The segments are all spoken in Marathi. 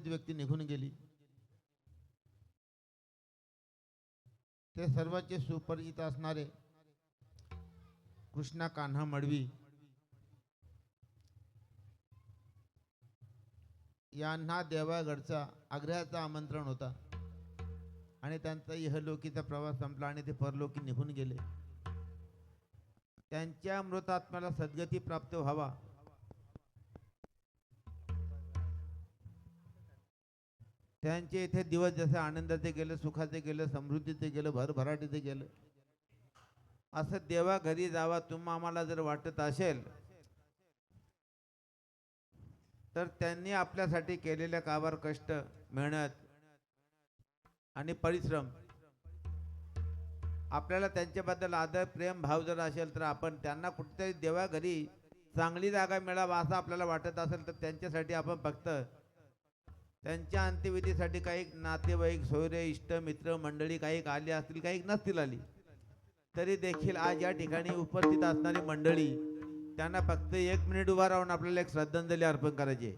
संबंधित व्यक्ती निघून गेली, ते सर्वांचे सुपरिचित असणारे कृष्णा कान्हा मडवी यांना देवागडचा आग्र्याचा आमंत्रण होता आणि त्यांचा इहलोकीचा प्रवास संपला आणि ते परलोकी निघून गेले. त्यांच्या मृतात्म्याला सद्गती प्राप्त व्हावा त्यांचे इथे दिवस जसे आनंदाचे गेले, सुखाचे गेले, समृद्धीचे गेले, भरभराटीचे गेले, असं देवा घरी जावा तुम्हा आम्हाला जर वाटत असेल तर त्यांनी आपल्यासाठी केलेल्या काबार कष्ट, मेहनत आणि परिश्रम, आपल्याला त्यांच्याबद्दल आदर प्रेम भाव जर असेल तर आपण त्यांना कुठेतरी देवा घरी चांगली जागा मिळावा असं आपल्याला वाटत असेल तर त्यांच्यासाठी आपण फक्त त्यांच्या अंत्यविधीसाठी काही नातेवाईक, सोयरे, इष्ट मित्र मंडळी काही आली असतील, काही नसतील आली, तरी देखील आज या ठिकाणी उपस्थित असणारी मंडळी त्यांना फक्त 1 मिनिट उभा राहून आपल्याला एक श्रद्धांजली अर्पण करायची.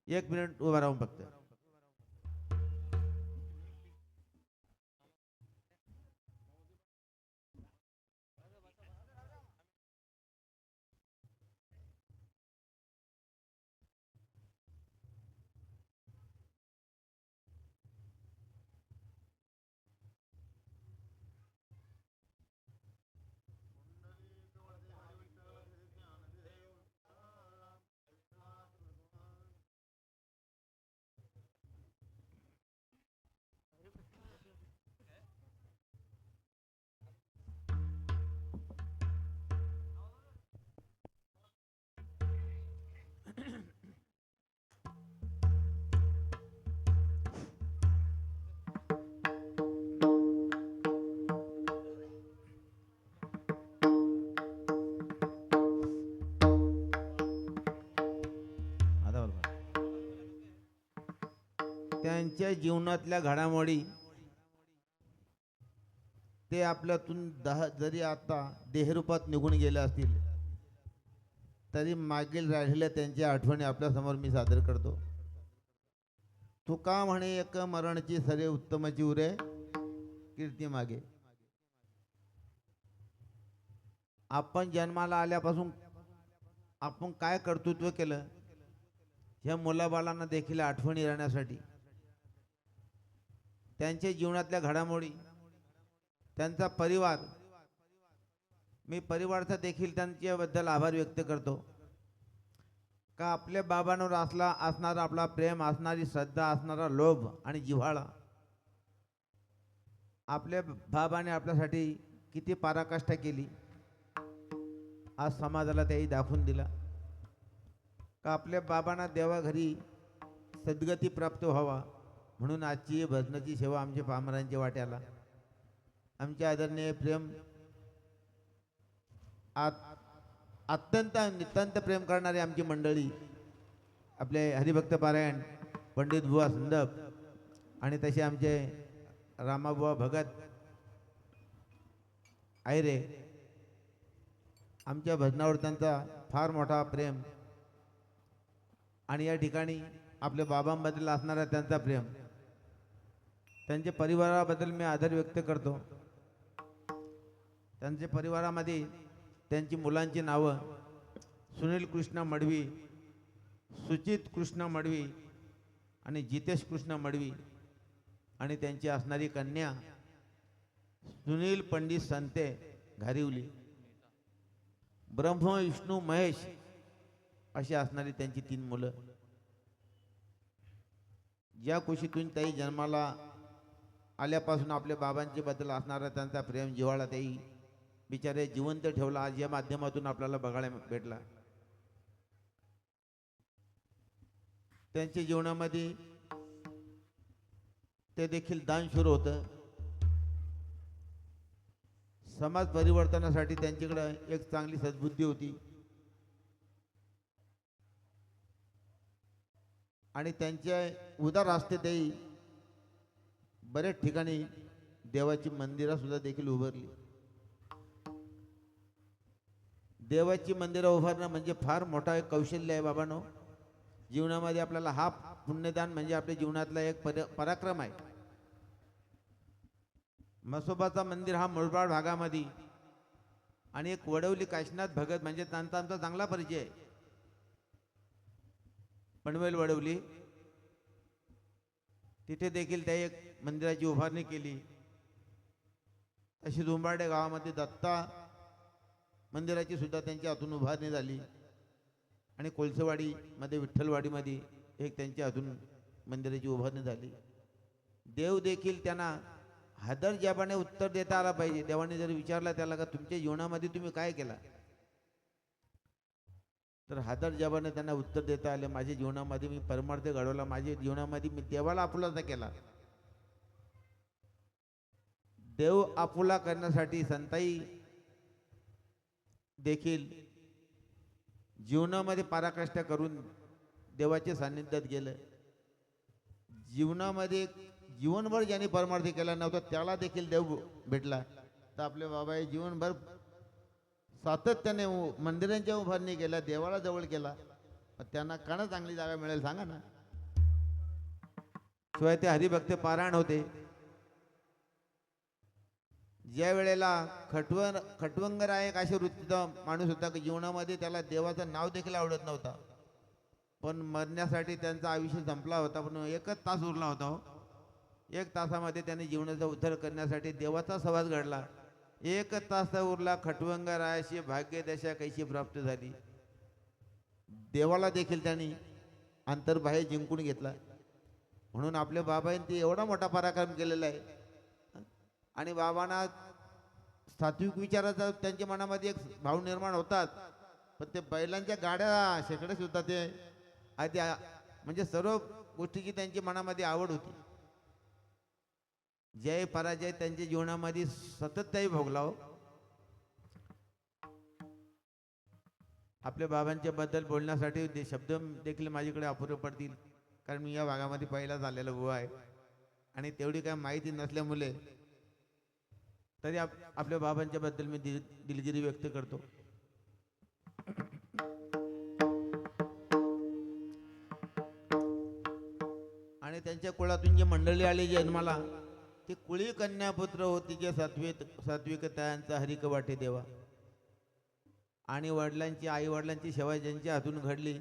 1 मिनिट उभा राहून फक्त. त्यांच्या जीवनातल्या घडामोडी ते आपल्यातून जरी आता देहरूपात निघून गेले असतील तरी मागील राहिलेल्या त्यांच्या आठवणी आपल्या समोर मी सादर करतो. तुका म्हणे एक मरणची सरे उत्तमची उरे कीर्ती मागे. आपण जन्माला आल्यापासून आपण काय कर्तृत्व केलं ह्या मुलाबाळांना देखील आठवणी राहण्यासाठी, त्यांच्या जीवनातल्या घडामोडी, त्यांचा परिवार, मी परिवाराचा देखील त्यांच्याबद्दल आभार व्यक्त करतो का आपल्या बाबांवर असणारा आपला प्रेम, असणारी श्रद्धा, असणारा लोभ आणि जिव्हाळा आपल्या बाबाने आपल्यासाठी किती पराकाष्ठा केली आज समाजाला त्याही दाखवून दिला का आपल्या बाबांना देवा घरी सद्गती प्राप्त व्हावा म्हणून आजची भजनाची सेवा आमच्या पामरांच्या वाट्याला आमचे आदरणीय प्रेम अत्यंत नितांत प्रेम करणारी आमची मंडळी, आपले हरिभक्त पारायण पंडित बुवा संदप आणि तसे आमचे रामाबुवा भगत आयरे, आमच्या भजनावर त्यांचा फार मोठा प्रेम आणि या ठिकाणी आपल्या बाबांबद्दल असणारा त्यांचा प्रेम, त्यांच्या परिवाराबद्दल मी आदर व्यक्त करतो. त्यांच्या परिवारामध्ये त्यांची मुलांची नावं सुनील कृष्ण मडवी, सुचित कृष्ण मडवी आणि जितेश कृष्ण मडवी आणि त्यांची असणारी कन्या सुनील पंडित संते घारिवली, ब्रह्म विष्णू महेश अशी असणारी त्यांची 3 मुलं. ज्या कुशीतून ताई जन्माला आल्यापासून आपल्या बाबांच्या बद्दल असणारा त्यांचा प्रेम जिव्हाळा ताई बिचारे जिवंत ठेवला आज या माध्यमातून आपल्याला बघायला भेटला. त्यांच्या जीवनामध्ये ते देखील दानशूर होतं. समाज परिवर्तनासाठी त्यांच्याकडे एक चांगली सद्बुद्धी होती आणि त्यांच्या उदार हस्ते ते बरेच ठिकाणी देवाची मंदिरं सुद्धा देखील उभारली. देवाची मंदिरं उभारणं म्हणजे फार मोठा एक कौशल्य आहे बाबांनो. जीवनामध्ये आपल्याला हा पुण्यदान म्हणजे आपल्या जीवनातला एक पराक्रम आहे. म्हसोबाचा मंदिर हा मुरबाड भागामध्ये आणि एक वडवली काशीनाथ भगत म्हणजे त्यांचा आमचा चांगला परिचय आहे. पनवेल वडवली तिथे देखील त्या एक मंदिराची उभारणी केली. तशी उंबारडे गावामध्ये दत्ता मंदिराची सुद्धा त्यांच्या हातून उभारणी झाली आणि कोळसेवाडीमध्ये विठ्ठलवाडीमध्ये एक त्यांच्या हातून मंदिराची उभारणी झाली. देव देखील त्यांना हदरजबाने उत्तर देता आला पाहिजे. देवाने जर विचारला त्याला का तुमच्या जीवनामध्ये तुम्ही काय केला, तर हदरजबाने त्यांना उत्तर देता आले, माझ्या जीवनामध्ये मी परमार्थ घडवला, माझ्या जीवनामध्ये मी देवाला आपुलता केला. देव आपुला करण्यासाठी संताई देखील जीवनामध्ये पराकाष्ठा करून देवाच्या सान्निध्यात गेलं. जीवनामध्ये जीवनभर ज्यांनी परमार्थ केला नव्हता त्याला देखील देव भेटला. तर आपले बाबा हे जीवनभर सातत्याने मंदिरांच्या उभारणी केल्या, देवाला जवळ केला, त्यांना काना चांगली जागा मिळेल सांगा ना. शिवाय ते हरिभक्त पारायण होते. ज्या वेळेला खटवंगराय एक अशा वृत्तीचा माणूस होता की जीवनामध्ये त्याला देवाचं नाव देखील आवडत नव्हता, पण मरण्यासाठी त्यांचा आयुष्य संपला होता, पण एकच तास उरला होता हो. एक तासामध्ये त्याने जीवनाचा उद्धार करण्यासाठी देवाचा सहवास घडला. एक तास उरला, खटवंगरायाशी भाग्यदशा कैशी प्राप्त झाली. देवाला देखील त्यांनी अंतर्बाह्य जिंकून घेतला. म्हणून आपल्या बाबांनी एवढा मोठा पराक्रम केलेला आहे. आणि बाबांना सात्विक विचाराचा त्यांच्या मनामध्ये एक भाव निर्माण होतात, पण ते बैलांच्या गाड्या शेकडे सुद्धा ते आधी म्हणजे सर्व गोष्टीची त्यांच्या मनामध्ये आवड होती. जय पराजय त्यांच्या जीवनामध्ये सतत त्याही भोगला हो. आपल्या बाबांच्या बद्दल बोलण्यासाठी शब्द देखील माझ्याकडे अपुरे पडतील, कारण मी या भागामध्ये पहिला झालेला बुवा आहे आणि तेवढी काय माहिती नसल्यामुळे तरी आपल्या बाबांच्या बद्दल मी दिलगिरी व्यक्त करतो. आणि त्यांच्या कुळातून जी मंडळी आली जन्माला ती कुळी कन्यापुत्र होती, जे सात्विकतांचा हरिक वाटे देवा. आणि वडिलांची आई वडिलांची सेवा ज्यांच्या हातून घडली,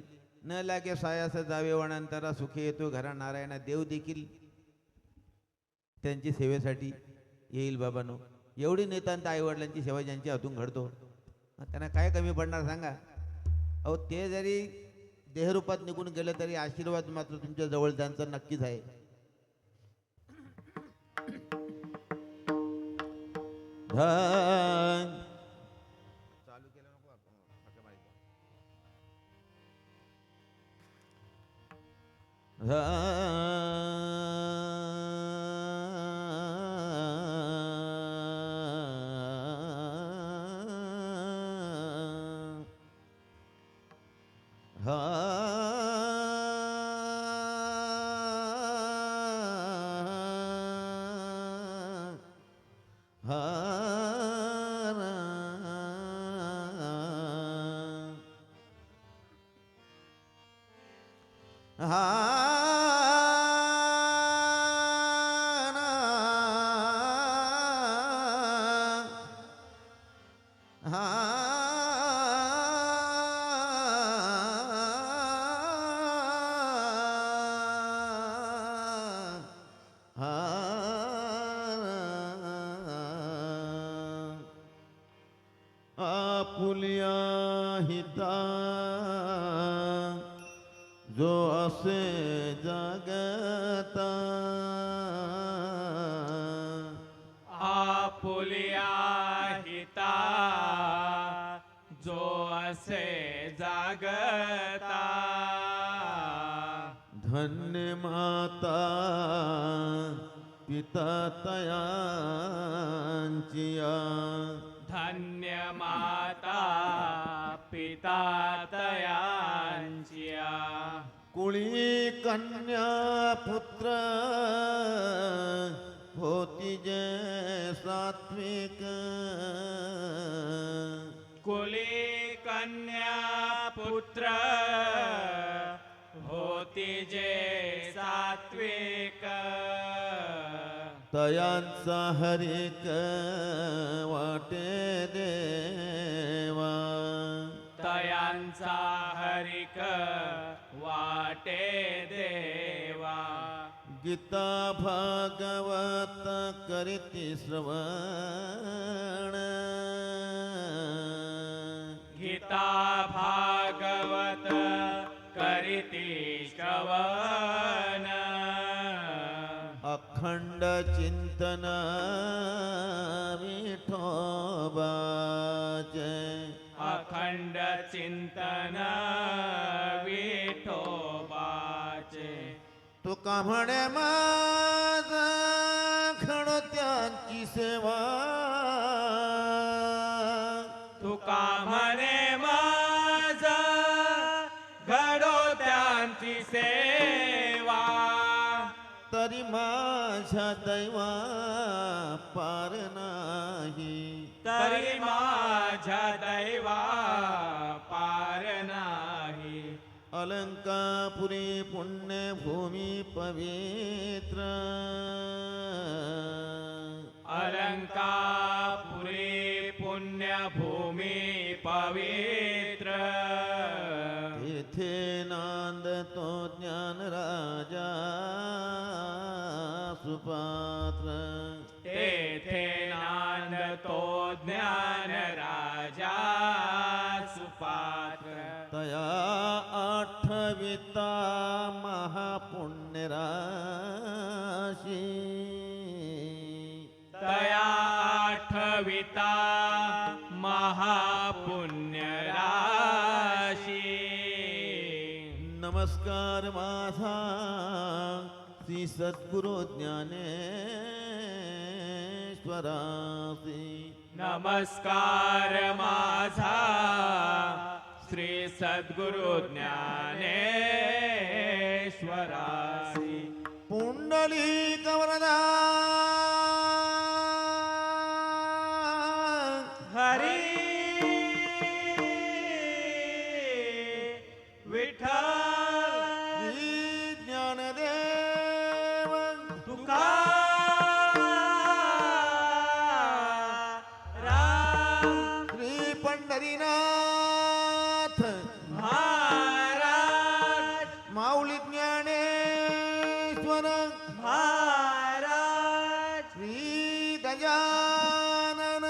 न लागे सायास जावे वनांतरा सुखी येतो घरा नारायणा. देव देखील त्यांची सेवेसाठी येईल बाबांनो. एवढी नितांत आई वडिलांची सेवा ज्यांच्या हातून घडतो त्यांना काय कमी पडणार सांगा. अहो ते जरी देहरूपात निघून गेलं तरी आशीर्वाद मात्र तुमच्या जवळ त्यांचा नक्कीच आहे. चालू केलं नको आपुलिया हिता जो असे जगता, आपुलिया हिता जो असे जागता. धन्य माता पिता तयांचिया, धन्य माता पिता तयांचिया. कुळी कन्या पुत्र होती जय सात्विक, कुली कन्या पुत्र होती जे सात्विक तयांचा हरिक वाटे देवा तयांचा हरिक वाटे देवा गीता भागवत करीती श्रवण गीता भागवत करीती श्रवण अखंड चिंतन विठोबाचे अखंड चिंतन विठोबाचे तुका म्हणे माझ खडत्यांची सेवा तुका म्हणे माझ घडो त्यांची सेवा तरी माझ्या दैवा पार नाही तरी माझ्या दैवा पार नाही अलंकापुरी पुण्यभूमी पवित्र अलंकापुरी पुण्यभूमी पवित्र तेथे नांदतो ज्ञान राजा सुपात्र तेथे नांदतो ज्ञान राजा सुपात्र तया आठविता महापुण्य राशी तया आठविता महापुण्य राशी नमस्कार माझा श्री सद्गुरु ज्ञानेश्वरासी नमस्कार माझा श्री सद्गुरु ज्ञानेश्वरासी पुंडलिक वरदा हरी विठ्ठल श्री ज्ञानदेव तुकाराम श्री पंढरीनाथ महाराज माऊली ज्ञानेश्वर महाराज श्री गजानन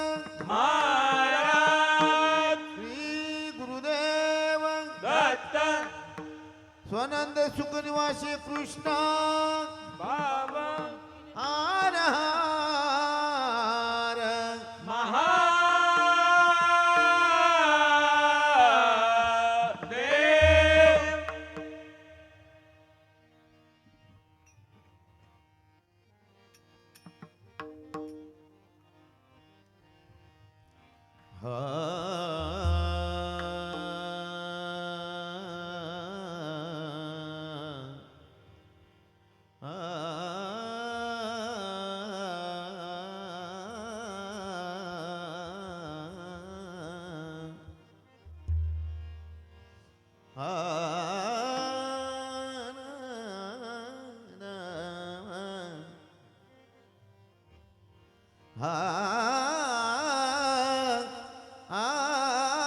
महाराज श्री गुरुदेव दत्त स्वानंद सुखनिवासी कृष्ण बाबा हार हार महादेव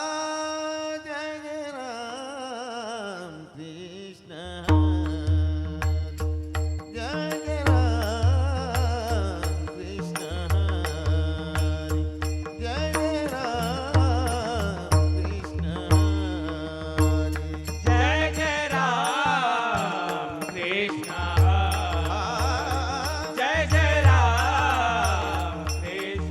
जय जय राम कृष्ण जय जय राम कृष्ण जय जय राम कृष्ण जय जय राम कृष्ण जय जय राम कृष्ण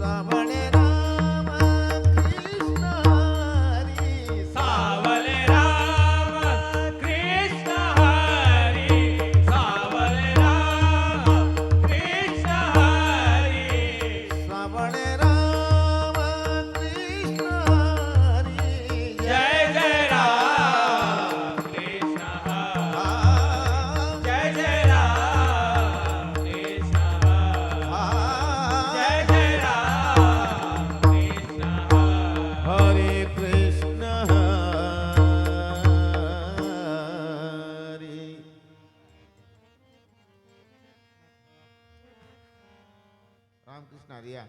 सावळे राम कृष्ण हरी सावले राम कृष्ण हरी सावले राम कृष्ण हरी सावळे राम कृष्ण हरी जय जय राम कृष्ण हरी जय जय राम कृष्ण हरी जय जय राम कृष्ण हरी हरे कृष्ण हरी रामकृष्ण हरी या.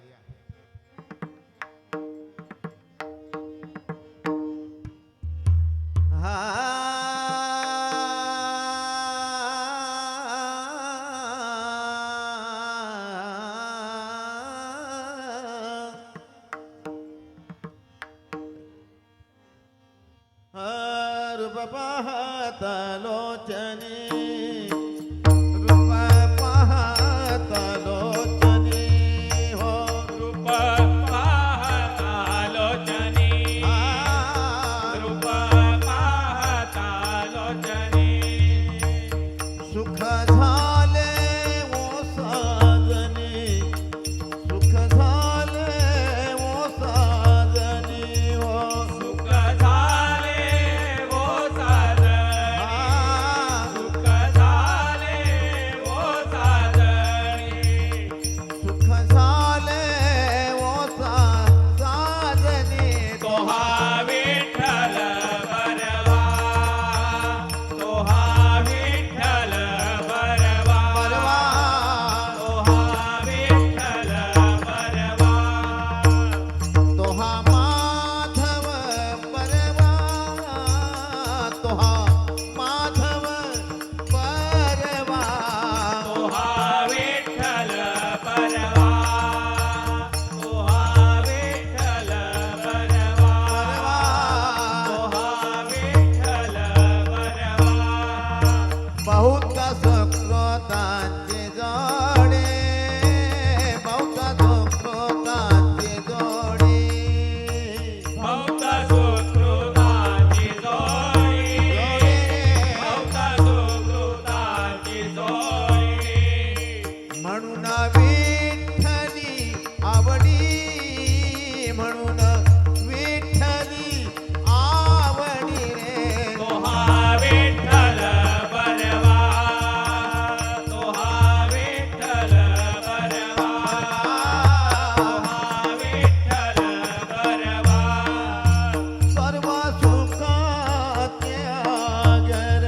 रूप पाहता लोचनी रूप पाहता लोचनी हो रूप पाहता लोचनी रूप पाहता लोचनी सुख झाले ओ साजनी सुख झाले ओ साजनी हो सुख झाले वो साजणी सुख झाले वो साजणी सुख झाले ओ साजनी तोहा विठ्ठल बरवा तोहा विठ्ठल बरवा परवा तोहा विठ्ठल बरवा तोहा माधव परवा तोहा माधव परवा तोहा विठ्ठल बरवा तोहा विठ्ठल बरवा तोहा विठ्ठल बरवा बहुत सुकृतांचे जोडे बहुत सुकृतांचे जोडे भक्त सुकृताची जोडी भक्त सुकृताची जोडी म्हणून विठ्ठली आवडी म्हणून विठ्ठली आवडी रे तोहा विठ्ठल बरवा तोहा विठ्ठल बरवा तोहा विठ्ठल बरवा सर्व सुखाचे आगर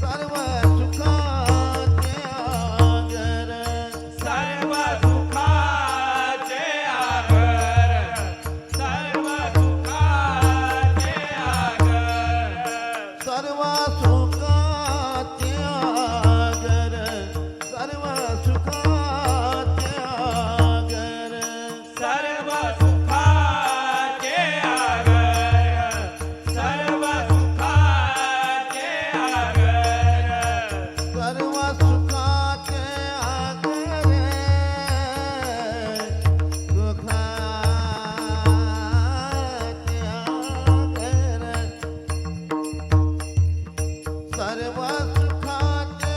सर्व सुखाचे आगर सर्व सुखाचे आगर सर्व सुखाचे आगर सर्व सुखाचे आगर सर्व सुखाचे आगर सर्व सुखाचे आगर सर्व सुखाचे आगर सर्व सुखाचे आगर सुखाचे आगर सर्व सुखाचे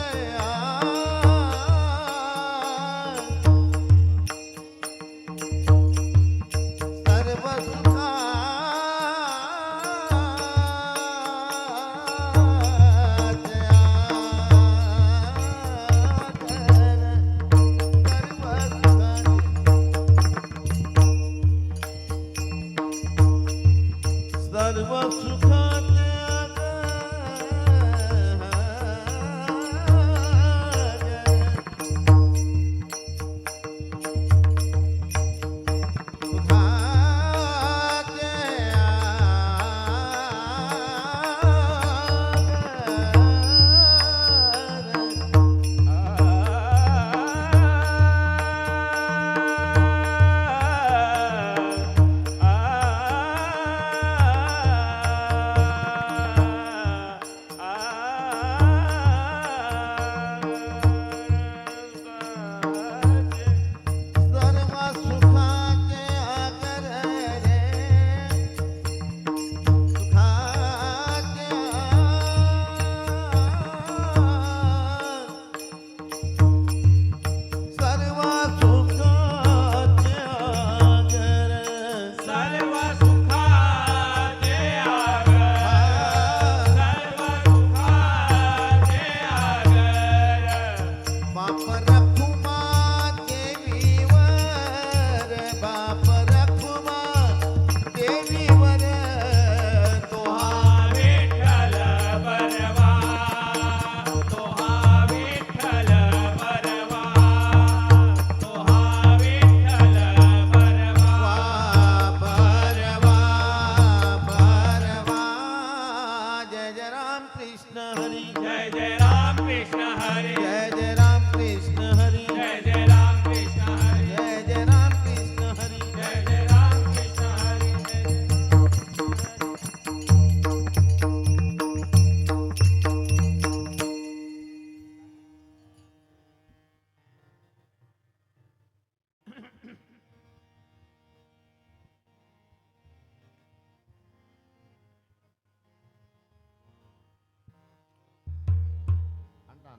सर्व सुखाचे सर्व सुखाचे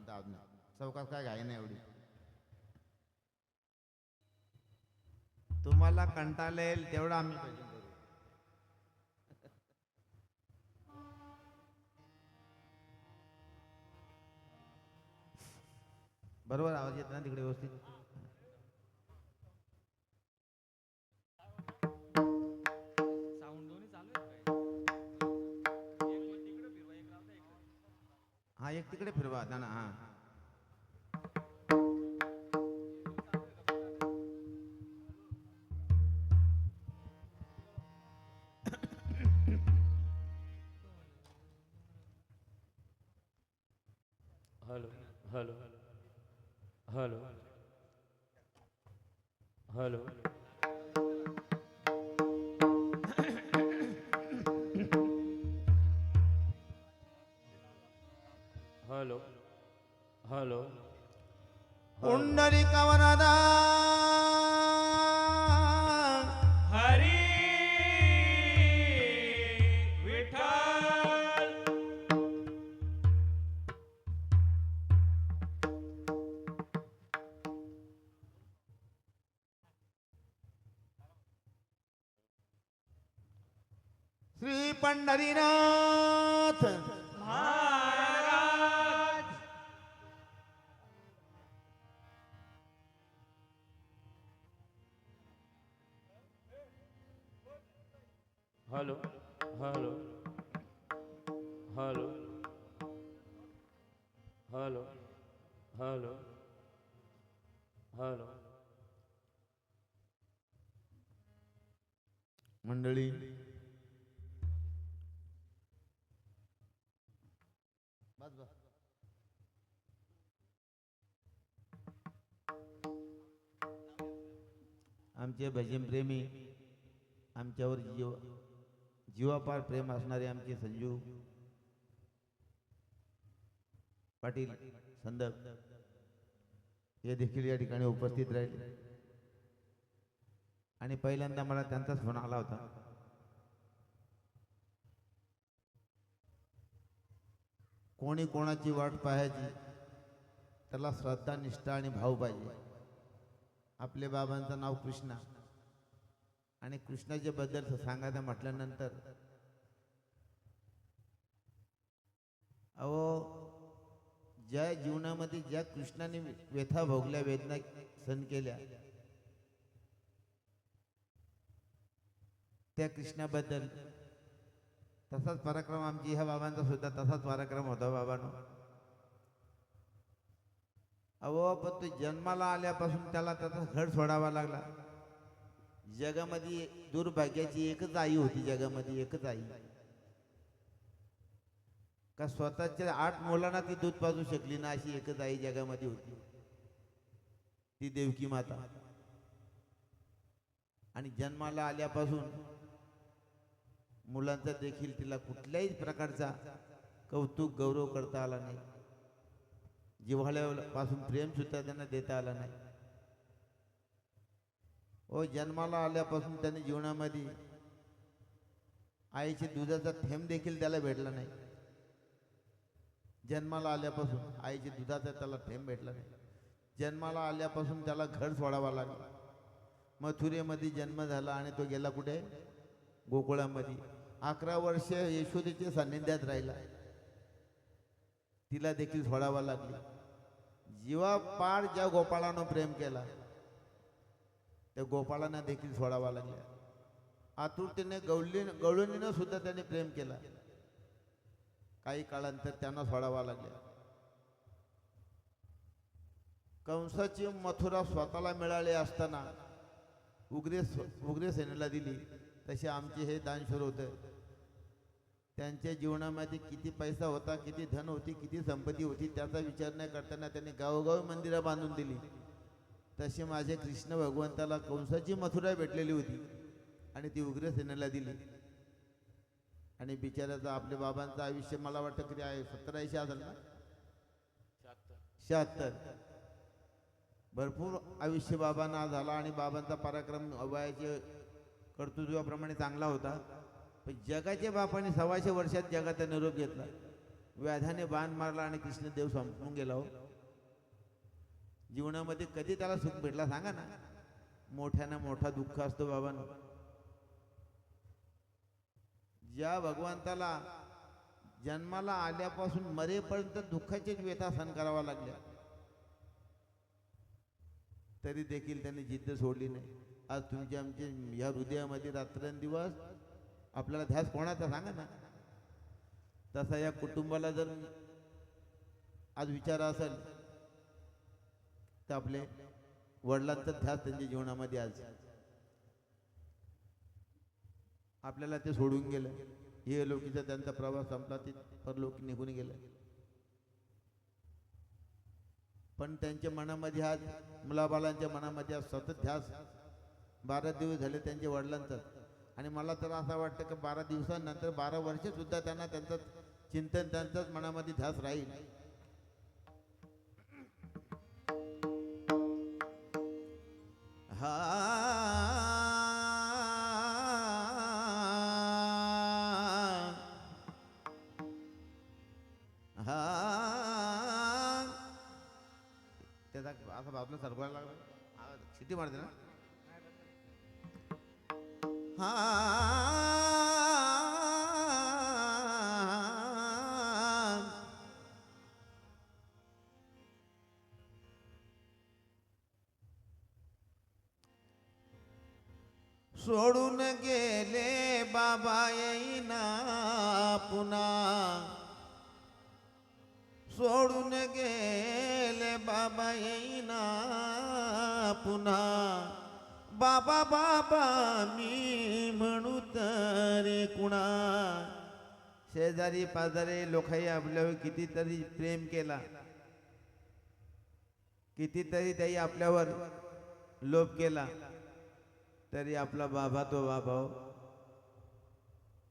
जाऊ ना चौकात काय घाई नाही एवढी. तुम्हाला कंटाळा येईल तेवढं आम्ही भजन करू. बरोबर आवाज येत ना तिकडे व्यवस्थित. हा एक तिकडे फिरवा ना. हा hello hello hello hello hello hello Pundalikavarada Hari Vitthal Shri Pandharinath Maharaj hello hello hello hello hello hello मंडळी बस बस आमचे भजनप्रेमी, आमच्यावर जीवापार प्रेम असणारे आमचे संजू पाटील संदप हे देखील या ठिकाणी उपस्थित राहिले. आणि पहिल्यांदा मला त्यांचाच फोन आला होता. कोणी कोणाची वाट पाहायची, त्याला श्रद्धा, निष्ठा आणि भाव पाहिजे. आपल्या बाबांचं नाव कृष्णा आणि कृष्णाच्या बद्दल सांगायचं म्हटल्यानंतर अहो ज्या जीवनामध्ये ज्या कृष्णाने व्यथा भोगल्या, वेदना सहन केल्या, त्या कृष्णाबद्दल तसाच पराक्रम आमची ह्या बाबांचा सुद्धा तसाच पराक्रम होता बाबांनो. अहो पण तो जन्माला आल्यापासून त्याला त्याचा घड सोडावा लागला. जगामध्ये दुर्भाग्याची एकच आई होती, जगामध्ये एकच आई का स्वतःच्या 8 मुलांना ती दूध पाजू शकली ना, अशी एकच आई जगामध्ये होती, ती देवकी माता. आणि जन्माला आल्यापासून मुलांचा देखील तिला कुठल्याही प्रकारचा कौतुक गौरव करता आला नाही. जिव्हाळ्यापासून प्रेम सुद्धा त्यांना देता आला नाही. ओ जन्माला आल्यापासून त्याने जीवनामध्ये आईच्या दुधाचा थेंब देखील त्याला भेटला नाही. जन्माला आल्यापासून आईच्या दुधाचा त्याला थेंब भेटला नाही. जन्माला आल्यापासून त्याला घर सोडावा लागला. मथुरेमध्ये जन्म झाला आणि तो गेला कुठे? गोकुळामध्ये. 11 वर्ष यशोदेच्या सान्निध्यात राहिला. तिला देखील सोडावा लागली. जीवापाड ज्या गोपाळानं प्रेम केला, त्या गोपाळांना देखील सोडावा लागला. आतुरतेने गवळणीनं सुद्धा त्याने प्रेम केला. काही काळानंतर त्यांना सोडावा लागला. कंसाची मथुरा स्वतःला मिळाली असताना उग्र सेनेला दिली. तसे आमचे हे दानशूर होतं. त्यांच्या जीवनामध्ये किती पैसा होता, किती धन होती, किती संपत्ती होती, त्याचा विचार न करताना त्यांनी गावोगावी मंदिरं बांधून दिली. तसे माझे कृष्ण भगवंताला कंसाची मथुरा भेटलेली होती आणि ती उग्रसेनेला दिली. आणि बिचाऱ्याचं आपल्या बाबांचं आयुष्य मला वाटतं किती आहे, 70-80 असेल ना, 76. भरपूर आयुष्य बाबांना झाला आणि बाबांचा पराक्रम वयाचे कर्तृत्वाप्रमाणे चांगला होता. पण जगाच्या बापाने 125 वर्षात जगाचा निरोप घेतला. व्याधाने बाण मारला आणि कृष्णदेव संपून गेला हो. जीवनामध्ये कधी त्याला सुख भेटला सांगा ना. मोठ्यानं मोठा दुःख असतो बाबांनो. ज्या भगवंताला जन्माला आल्यापासून मरेपर्यंत दुःखाचीच व्यथा सहन करावा लागल्या, तरी देखील त्यांनी जिद्द सोडली नाही. आज तुमच्या आमच्या या हृदयामध्ये रात्रंदिवस आपल्याला ध्यास कोणाचा सांगा ना. तसा या कुटुंबाला जर आज विचार असेल तर आपले वडिलांचा ध्यास त्यांच्या जीवनामध्ये आज आपल्याला ते सोडून गेलं. हे लोकीचा त्यांचा प्रवास संपला, ते परलोकी निघून गेलं. पण त्यांच्या मनामध्ये आज मुलाबालांच्या मनामध्ये आज सतत ध्यास 12 दिवस झाले त्यांच्या वडिलांचा. आणि मला तर असं वाटतं की 12 दिवसांनंतर 12 वर्ष सुद्धा त्यांना त्यांचं चिंतन त्यांच्याच मनामध्ये ध्यास राहील. त्याचा असं बाजूला सरकवायला लागला, शिटी मारते ना. सोडून गेले बाबा येईना पुन्हा, सोडून गेले बाबा येईना पुन्हा. बाबा बाबा मी म्हणू तरी कुणा. शेजारी पाजारी लोकांनी आपल्यावर कितीतरी प्रेम केला, कितीतरी त्याही आपल्यावर लोभ केला, तरी आपला बाबा तो बाबा हो.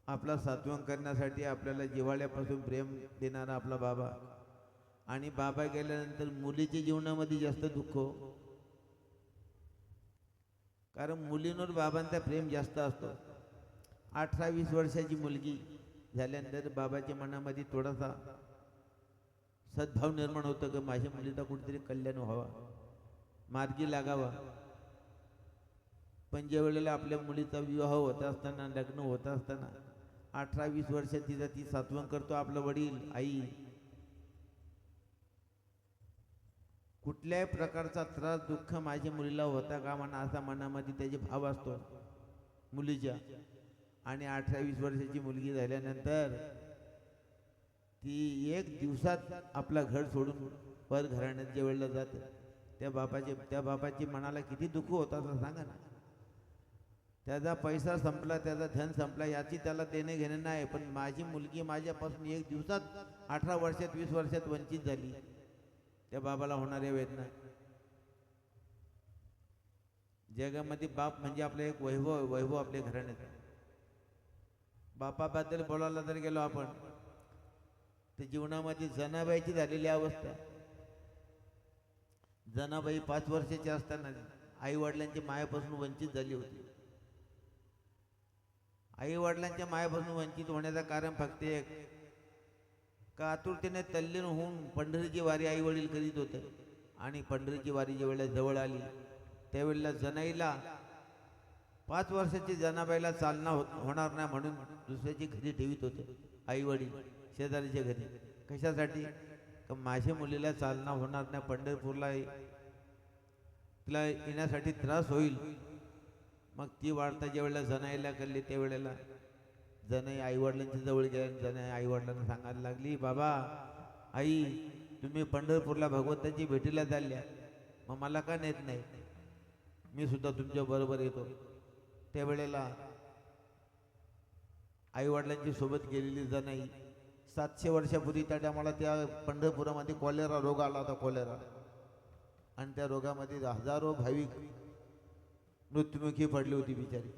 आपला सात्वंग करण्यासाठी आपल्याला जिव्हाळ्यापासून प्रेम देणारा आपला बाबा. आणि बाबा गेल्यानंतर मुलीच्या जीवनामध्ये जास्त दुःख हो. कारण मुलींवर बाबांचा प्रेम जास्त असतो. 18-20 वर्षाची मुलगी झाल्यानंतर बाबाच्या मनामध्ये थोडासा सद्भाव निर्माण होतं की माझ्या मुलीचा कुठेतरी कल्याण व्हावा, मार्गी लागावा. पण ज्या वेळेला आपल्या मुलीचा विवाह होत असताना, लग्न होत असताना 18-20 वर्षात तिचा ती सात्वंग करतो आपलं वडील आई. कुठल्याही प्रकारचा त्रास दुःख माझ्या मुलीला होता का म्हणा असा मनामध्ये त्याचे भाव असतो मुलीच्या. आणि 18-20 वर्षाची मुलगी झाल्यानंतर ती एक दिवसात आपला घर सोडून पर घराण्यात ज्या वेळेला जाते, त्या बापाची मनाला किती दुःख होतं असं सांगा ना. त्याचा पैसा संपला, त्याचा धन संपला, याची त्याला देणे घेणे नाही. पण माझी मुलगी माझ्यापासून एक दिवसात 18 वर्षात 20 वर्षात वंचित झाली, त्या बाबाला होणाऱ्या वेदना. जगामध्ये बाप म्हणजे आपलं एक वैभव आपल्या घराण्याचा. बापाबद्दल बोलायला जर गेलो आपण तर जीवनामध्ये जनाबाईची झालेली अवस्था. जनाबाई 5 वर्षाची असताना आई वडिलांच्या मायापासून वंचित झाली होती. आई वडिलांच्या मायापासून वंचित होण्याचं कारण फक्त एक, का आतुरतेने तल्लीन होऊन पंढरीची वारी आई वडील करीत होते. आणि पंढरीची वारी ज्या वेळेला जवळ आली त्यावेळेला जनाईला 5 वर्षाची जनाबाईला चालना होणार नाही म्हणून दुसऱ्याची घरी ठेवीत होते आई वडील शेजारीच्या घरी. कशासाठी? का माझ्या मुलीला चालना होणार नाही, पंढरपूरला तिला येण्यासाठी त्रास होईल. मग ती वार्ता ज्या वेळेला जनाईला कळली त्यावेळेला जनाई आईवडिलांच्या जवळ गेल्या. जनाई आईवडिलांना सांगायला लागली, बाबा आई तुम्ही पंढरपूरला भगवंताची भेटीला चालल्या, मग मला का नेत नाही, मी सुद्धा तुमच्या बरोबर येतो. त्यावेळेला आईवडिलांची सोबत गेलेली जनाई 700 वर्षापूर्वी त्या टायमाला त्या पंढरपुरामध्ये कॉलेरा रोग आला होता, कॉलेरा. आणि त्या रोगामध्ये हजारो भाविक मृत्युमुखी पडली होती बिचारी.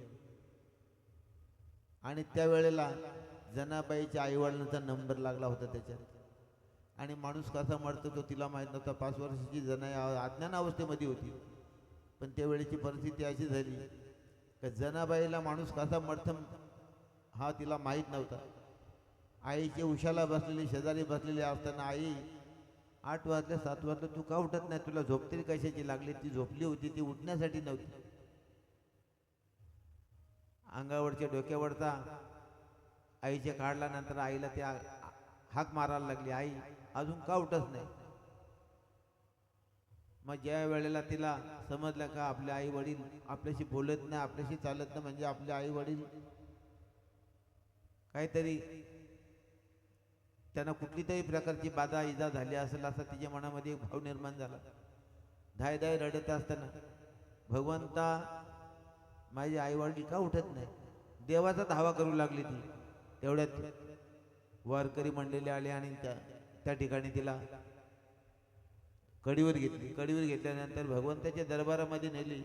आणि त्यावेळेला जनाबाईच्या आईवडिलांचा नंबर लागला होता त्याच्यात. आणि माणूस कसा मरतो तो तिला माहीत नव्हता. 5 वर्षाची जनाई अज्ञान अवस्थेमध्ये होती. पण त्यावेळेची परिस्थिती अशी झाली की जनाबाईला माणूस कसा मरतो हा तिला माहीत नव्हता. आईची उशाला बसलेली शेजारी बसलेली असताना आई 8 वाजले 7 वाजले तू का उठत नाही तुला झोप तरी कशाची लागली ती झोपली होती ती उठण्यासाठी नव्हती अंगावरच्या डोक्यावरचा आईच्या काढल्यानंतर आईला त्या हाक मारायला लागली आई अजून का उठत नाही मग ज्या वेळेला तिला समजलं का आपले आई वडील आपल्याशी बोलत नाही आपल्याशी चालत नाही म्हणजे आपले आई वडील काहीतरी त्यांना कुठली तरी प्रकारची बाधा इजा झाली असेल असा तिच्या मनामध्ये एक भाव निर्माण झाला धाय धाय रडत असताना भगवंता माझी आई वडील का उठत नाही देवाचा धावा करू लागली ती तेवढ्यात वारकरी मंडळी आले आणि त्या ठिकाणी तिला कडीवर घेतली कडीवर घेतल्यानंतर भगवंताच्या दरबारामध्ये नेली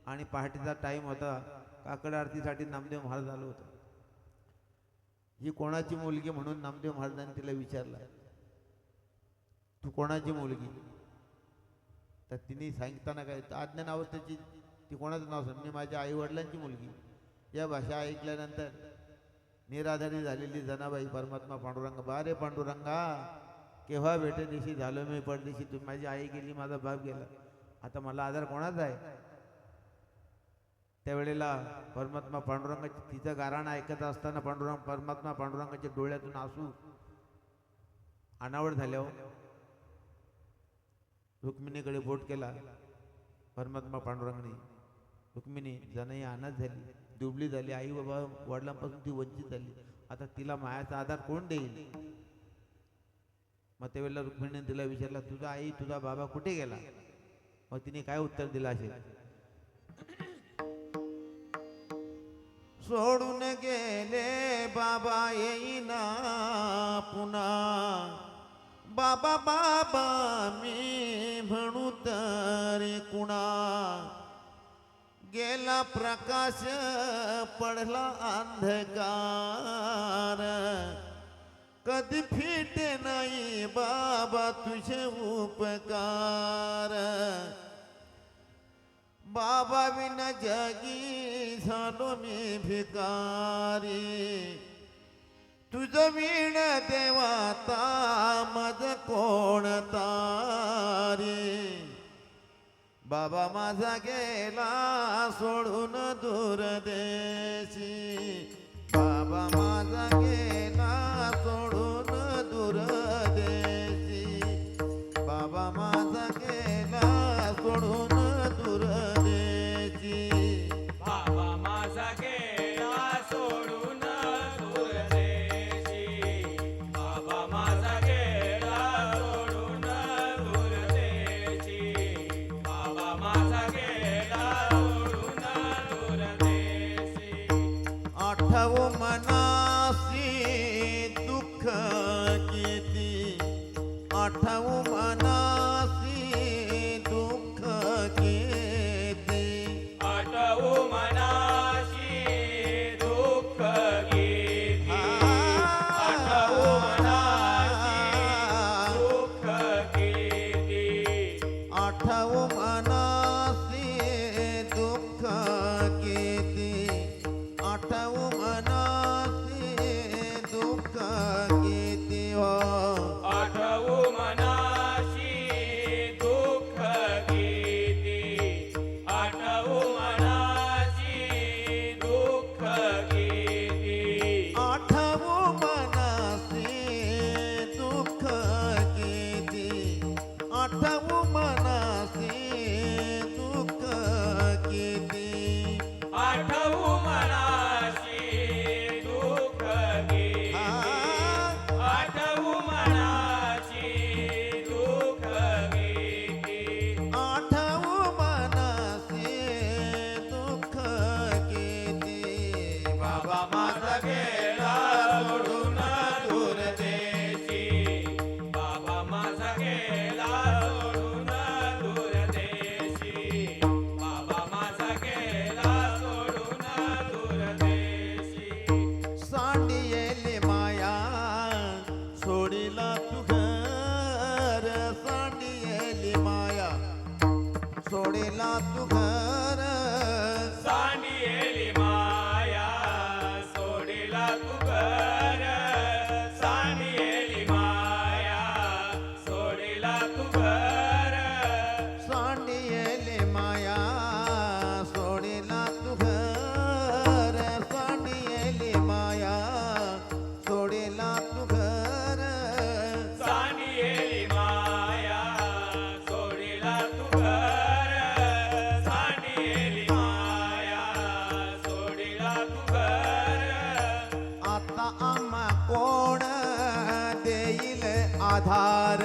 आणि पहाटेचा टाइम होता काकड आरतीसाठी नामदेव महाराज आलो होता ही कोणाची मुलगी म्हणून नामदेव महाराजांनी तिला विचारला तू कोणाची मुलगी तर तिने सांगताना काय अज्ञान अवस्थेची ती कोणाचं नाव सांग मी माझ्या आई वडिलांची मुलगी या भाषा ऐकल्यानंतर निराधारी झालेली जनाबाई परमात्मा पांडुरंग बारे पांडुरंगा केव्हा भेटेदिशी झालो मी परदेशी तू माझी आई गेली माझा बाप गेला आता मला आधार कोणाचा आहे त्यावेळेला परमात्मा पांडुरंग तिचं गाराणं ऐकत असताना परमात्मा पांडुरंगाच्या डोळ्यातून आसू अनावर झाल्यावर रुक्मिणीकडे बोट केला परमात्मा पांडुरंगाने रुक्मिणी जनाई अनाथ झाली दुबळी झाली आई बाबा वडिलांपासून ती वंचित झाली आता तिला मायाचा आधार कोण देईल मग त्यावेळेला रुक्मिणीने तिला विचारला तुझा आई तुझा बाबा कुठे गेला मग तिने काय उत्तर दिलं असेल सोडून गेले बाबा येईना पुन्हा बाबा बाबा मी म्हणू तरी कुणा गेला प्रकाश पडला अंधकार कधी फिटे नाही बाबा तुझे उपकार बाबा विना जगी झालो मी भिकारी तुझ वीण देवाता मज कोण तारी बाबा माझा गेला सोडून दूर देशी बाबा माझा गेला सोडून दूर देशी बाबा माझा गेला सोडून दूर देशी बाबा माझा गेला सोडून दूर देशी बाबा माझा गेला सोडून दूर देशी बाबा माझा गेला सोडून दूर देशी आठव मनासी दुःख किती आठव मनासी दुःख किती आठवू मनाशी दुःख गीती आठवू मनाशी दुःख गीती आठव मनासी दुःख किती आठव मनासी दुःख किती हो आठवू मनाशी दुःख गीती आठवू मनाशी दुःख गीती आठव मनासी दुःख किती आठव मनासी दुःख किती आठवू मनाशी तू घर आता आम्हा कोण देईल आधार,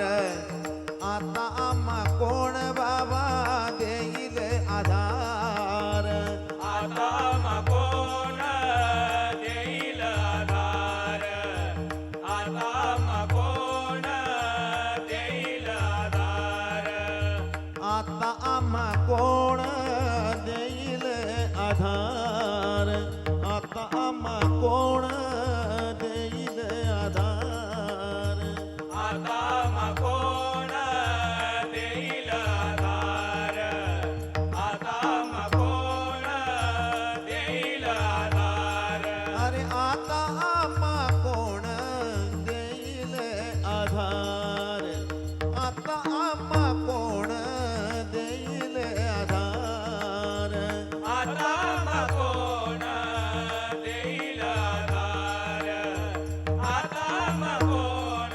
आता आम्हा कोण बाबा देईल आधार. आता मग कोण देईल आधार, आता मग कोण देईल आधार. आता आम्हा कोण देईल आधार, आता आम्हा कोण देईल आधार. आता मग कोण देईल आधार, आता मग कोण देईल आधार. अरे आता आम्हा कोण देईल आधार, आता आम्हा कोण देईल आधार. आता मग कोण देईल आधार, आता मग कोण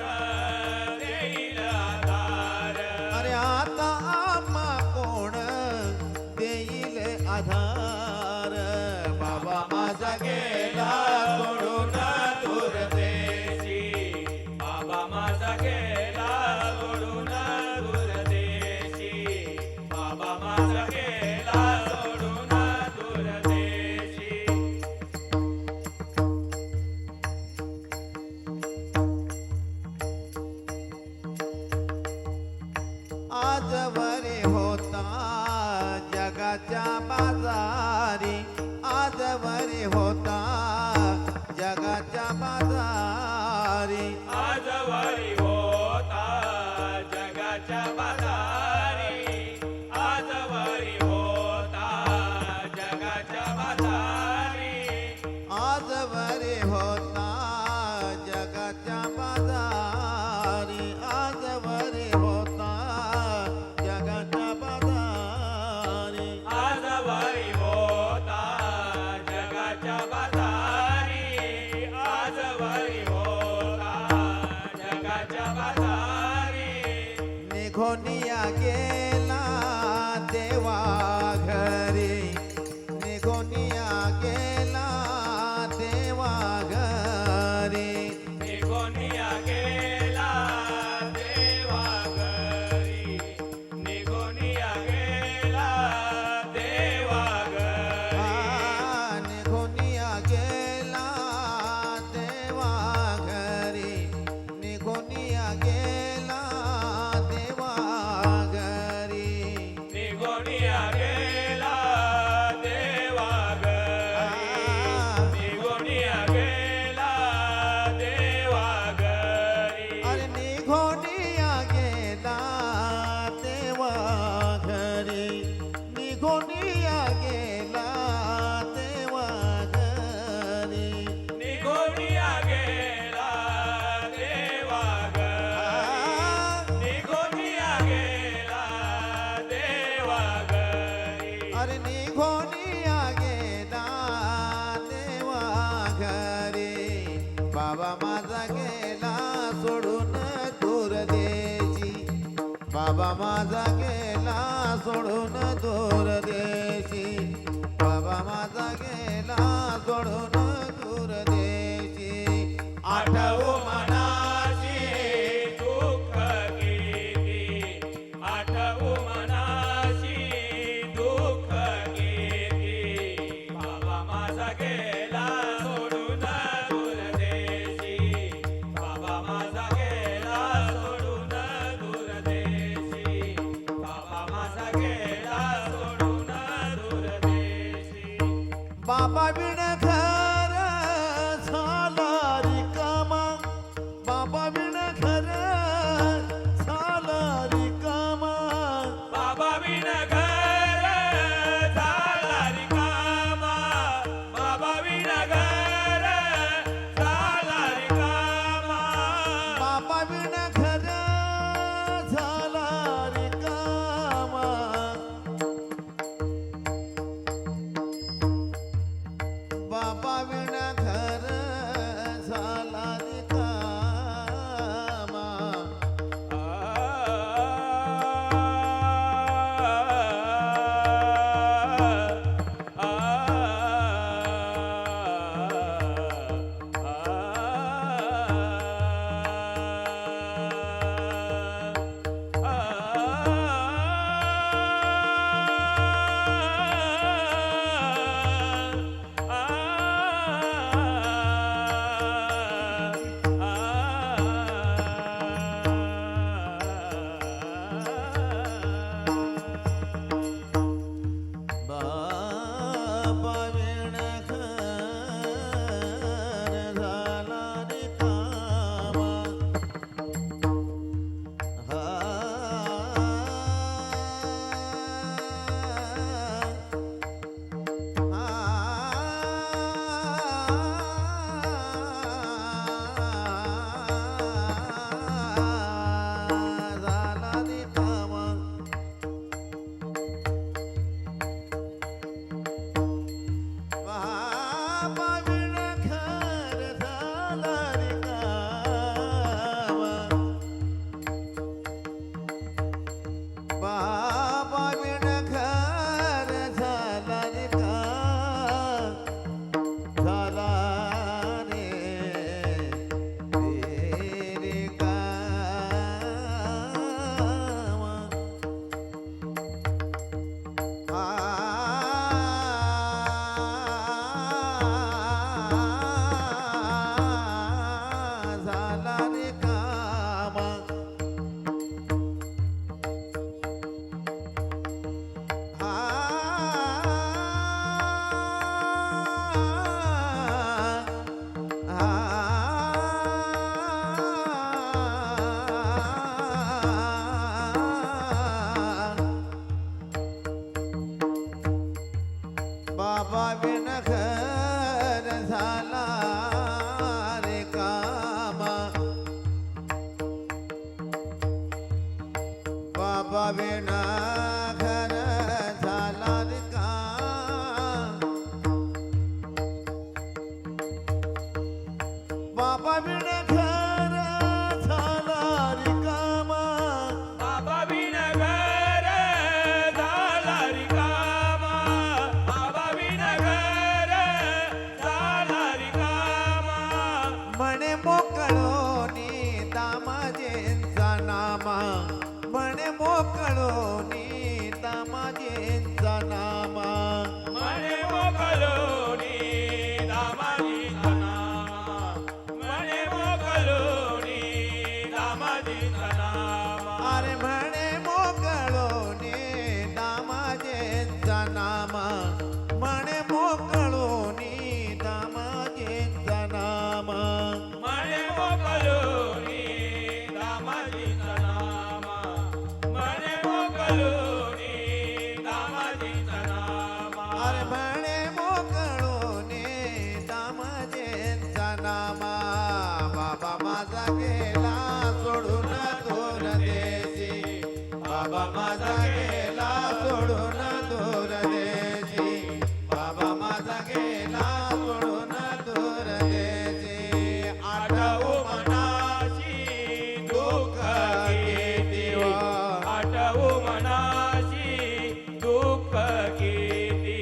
देईल आधार. अरे आता आम्हा कोण देईल आधार. बाबा माझा गेला सोडून दूर देशी, बाबा माझा गेला सोडून दूर देशी, बाबा माझा गेला सोडून दूर देशी. आजवरे होता जगाच्या बाजारी, आजवरे होता जगाच्या बाजारी. आजवरी होता जगाच्या बाजारी, आजवरी होता जगाच्या बाजारी. आजवरे होता जगाच्या बाजारी, आजवरे होता जगाच्या बाजारी. आजवरी होता जगाच्या बाजारी, आजवरी होता जगाच्या बाजारी. निघोनिया गेला देवा घरी, निघोनिया गेला देवा घरी. निघोनिया गेला देवा घरी, निघोनिया गेला देवा घरी. निघोनिया गेला देवा घरी, निघोनिया गेला देवा घरी. निघोनिया गेला देवा घरी, निघोनिया गेला देवा घरी. अरे निघोनिया गेला देवा घरी, निघोनिया गेला देवा घरी. निघोनिया गेला देवा घरी, निघोनिया गेला देवा घरी. अरे निघोनिया गेला देवा घरी. बाबा माझा गेला सोडून दूर देशी, बाबा माझा गेला सोडून दूर देशी, बाबा माझा गेला सोडून दूर देशी. आठवू मनाची दुःख किती, आठवू मनाची दुःख किती. बाबा माझा गेला सोडून दूर देशी, बाबा माझा गेला सोडून दूर देशी, बाबा माझा गेला सोडून दूर देशी. बाबा बिन घर झाला रिकामा, बाबा बिन घर झाला रिकामा. बाबा बिन घर झाला रिकामा, बाबा बिन घर झाला रिकामा. बाबा बिन घर झाला रिकामा. बाबा बिन घर झाला रिकामा. विण घर झाला रिकामा. बाबा विण घर झाला रिकामा. झाला रे रिकामा. झाला रिकामा. बाबा विण घर झाला रे कामा. बाबा विण घर झाला रे कामा. बाबा विण घर झाला रे कामा. बाबा विण घर झाला रिकामा. बाबा विण घर झाला रिकामा. म्हणे मोकळोनी दामाजेंचा नामा. म्हणे मोकळोनी दामाजेंचा नामा. म्हणे मोकलोनी दामाजीचा नामा. म्हणे मोकलोनी दामाजीचा नामा. अरे म्हणे मोकळोनी दामाजेंचा नामा. म्हणे मोकळोनी दामाजेंचा नामा. म्हणे मोकलोनी दामाजीचा नामा. म्हणे मोकलोनी दामाजीचा नामा. अरे म्हणे मोकळोनी दामाजेंचा नामा. बाबा माझा गेला सोडून दूर देशी. बाबा माझा गेला सोडून दूर देशी. बाबा माझा गेला सोडून दूर देशी. आठवू मनाशी दुःख किती व आठवू मनाशी दुःख किती.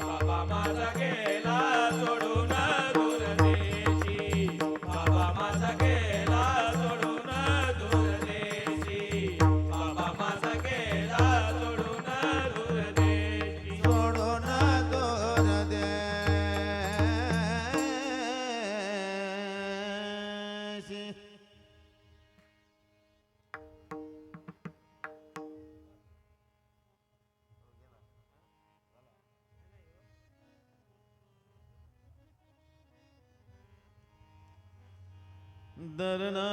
बाबा माझा गेला सोडून दूर देशी. बाबा माझा गेला सोडून दूर देशी. बाबा माझा गेला सोडून दूर देशी. सोडून दूर देशी. दरना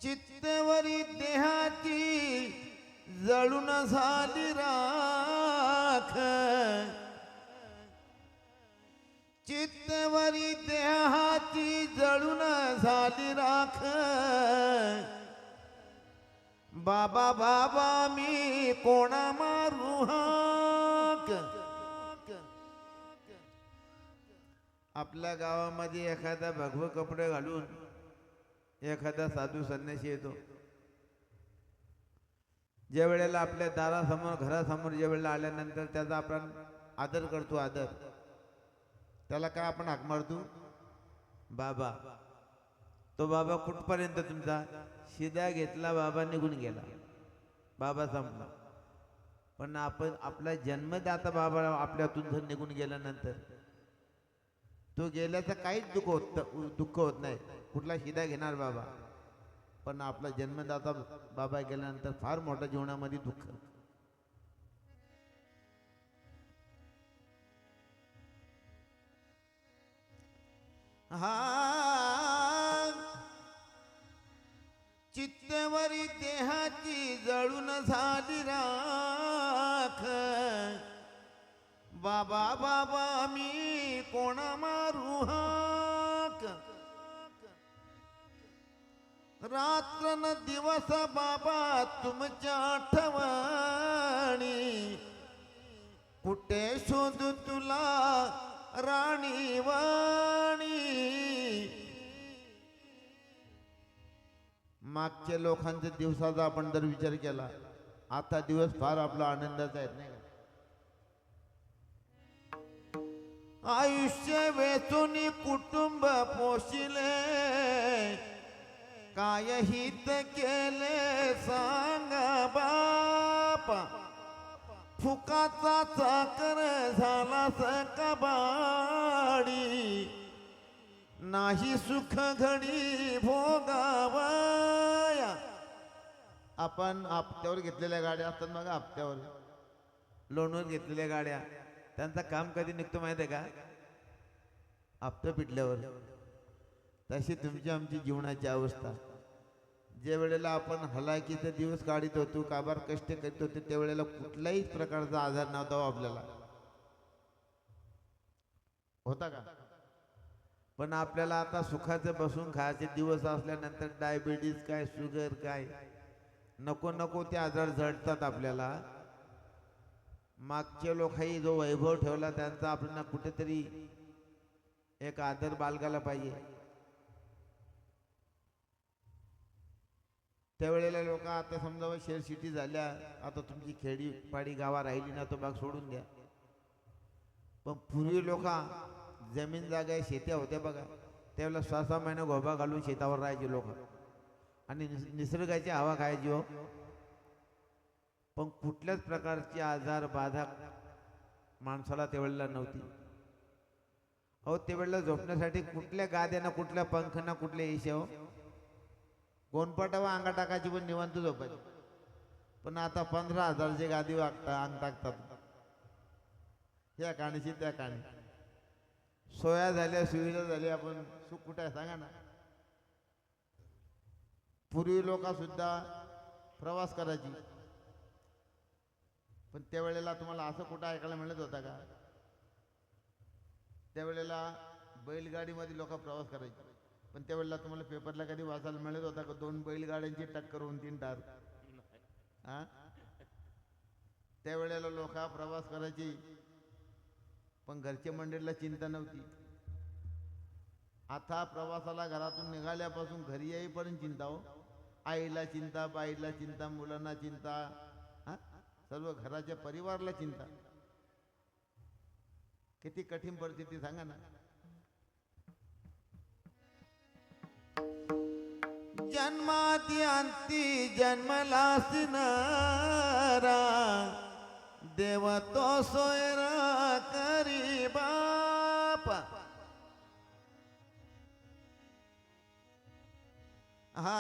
चित्तवरी देहाची जळून झाली राख, चित्तवरी देहाची जळून झाली राख, बाबा बाबा मी कोणा मारू हाक. आपल्या गावामध्ये एखादा भगवं कपडे घालून एखादा साधू संन्यासी येतो. ज्या वेळेला आपल्या दारासमोर घरासमोर ज्या वेळेला आल्यानंतर त्याचा आपण आदर करतो. आदर त्याला काय आपण हाक मारतो? बाबा. तो बाबा कुठपर्यंत तुमचा? शिदा घेतला बाबा निघून गेला, बाबा संपला. पण आपण आपला जन्मदाता बाबा आपल्यातून जर निघून गेल्यानंतर तो गेल्याचं काहीच दुःख होत नाही. कुठला शिदा घेणार बाबा, पण आपला जन्मदाता बाबा गेल्यानंतर फार मोठ्या जीवनामध्ये दुःख. हा चित्तेवरी देहाची जळून झाली राख. बाबा बाबा मी कोणा मारू हाक. रात्र न दिवस बाबा तुमच्या आठवणी. कुठे शोधू तुला राणी वाणी. मागच्या लोकांच्या दिवसाचा आपण जर विचार केला, आता दिवस फार आपला आनंदाचा आहे नाही का? आयुष्य वेचून कुटुंब पोशिले. काय हित केले सांगा बापा. फुकाचा चाकर झाला सकबाडी. नाही सुख घडी भोगावया. आपण हप्त्यावर घेतलेल्या गाड्या असतात मग, हप्त्यावर लोनवर घेतलेल्या गाड्या, त्यांचं काम कधी निघतो माहिती आहे का? हप्ता पिटल्यावर. तशी तुमची आमची जीवनाची अवस्था. ज्या वेळेला आपण हलाखीचा दिवस काढत होतो, काबार कष्ट करीत होतो, त्यावेळेला कुठल्याही प्रकारचा आजार नव्हता हो आपल्याला. होता का? पण आपल्याला आता सुखाचं बसून खायचे दिवस असल्यानंतर डायबिटीज काय, शुगर काय, नको नको ते आजार जडतात आपल्याला. मागच्या लोकांनी जो वैभव ठेवला त्यांचा आपल्याला कुठेतरी एक आदर बाळगायला पाहिजे. त्यावेळेला लोक आता समजा शहर सिटी झाल्या, आता तुमची खेडी पाडी गावा राहिली ना, तो भाग सोडून द्या. पण पूर्वी लोक जमीन जागा शेत्या होत्या बघा, त्यावेळेला 6-6 महिने घोबा घालून शेतावर राहायचे लोक आणि निसर्गाची हवा खायची हो. पण कुठल्याच प्रकारची आजार बाधा माणसाला त्यावेळेला नव्हती. अहो त्यावेळेला झोपण्यासाठी कुठल्या गाद्याना, कुठल्या पंखांना, कुठल्या एशी हो, गोनपाटावा अंगा टाकायची पण निवांत झोपायची. पण आता 15,000ची गादी वागता अंग टाकतात, या काणीची त्या काणी. सोया झाल्या, सुविधा झाली, आपण सुख कुठे आहे सांगा ना. पूर्वी लोक सुद्धा प्रवास करायची, पण त्यावेळेला तुम्हाला असं कुठं ऐकायला मिळत होता का? त्यावेळेला बैलगाडीमध्ये लोक प्रवास करायचे, पण त्यावेळेला तुम्हाला पेपरला कधी वाचायला मिळत होता का 2 बैलगाड्यांची टक्कर होऊन 3 टार? हा, त्यावेळेला लोक प्रवास करायची, पण घरच्या मंडळीला चिंता नव्हती. आता प्रवासाला घरातून निघाल्यापासून घरी येईपर्यंत चिंता हो. आईला चिंता, बाईला चिंता, मुलांना चिंता, हा, सर्व घराच्या परिवाराला चिंता. किती कठीण परिस्थिती सांगा ना. जन्माती अंती जन्मला सिनारा. देव तो सोयरा करी बापा. हा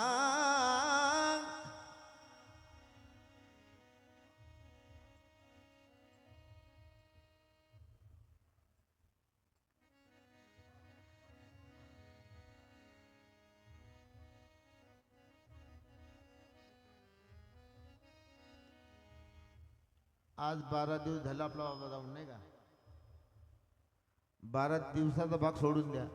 आज 12 दिवस झाला आपला बाबा जाऊन नाही का. 12 दिवसाचा भाग सोडून द्या.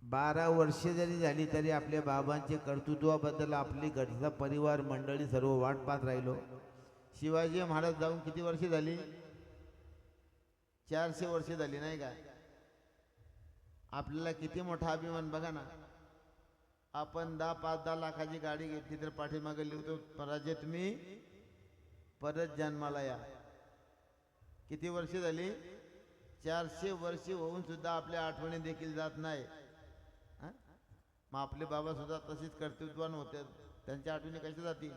12 वर्षे जरी झाली तरी आपल्या बाबांच्या कर्तृत्वाबद्दल आपली घरचा परिवार मंडळी सर्व वाट पाहत राहिलो. शिवाजी महाराज जाऊन किती वर्षे झाली? 400 वर्षे झाली नाही का? आपल्याला किती मोठा अभिमान बघा ना. आपण 10-5-10 लाखाची गाडी घेतली तर पाठीमागे लिहितो राजे तुम्ही परत जन्माला या. किती वर्षे झाली? 400 वर्षे होऊन सुद्धा आपल्या आठवणी देखील जात नाही. मग आपले बाबा सुद्धा तशीच कर्तृत्वान होते, त्यांच्या आठवणी कशा जातील?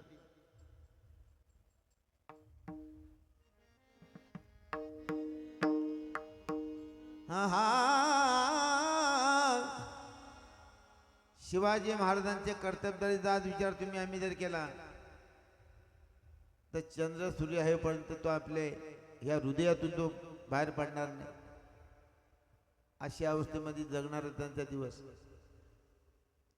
शिवाजी महाराजांचे कर्तव्यदरीचा आज विचार तुम्ही आम्ही जर केला तर चंद्र सूर्य आहे पर्यंत तो आपले या हृदयातून तो बाहेर पडणार नाही. अशा अवस्थेमध्ये जगणारा त्यांचा दिवस.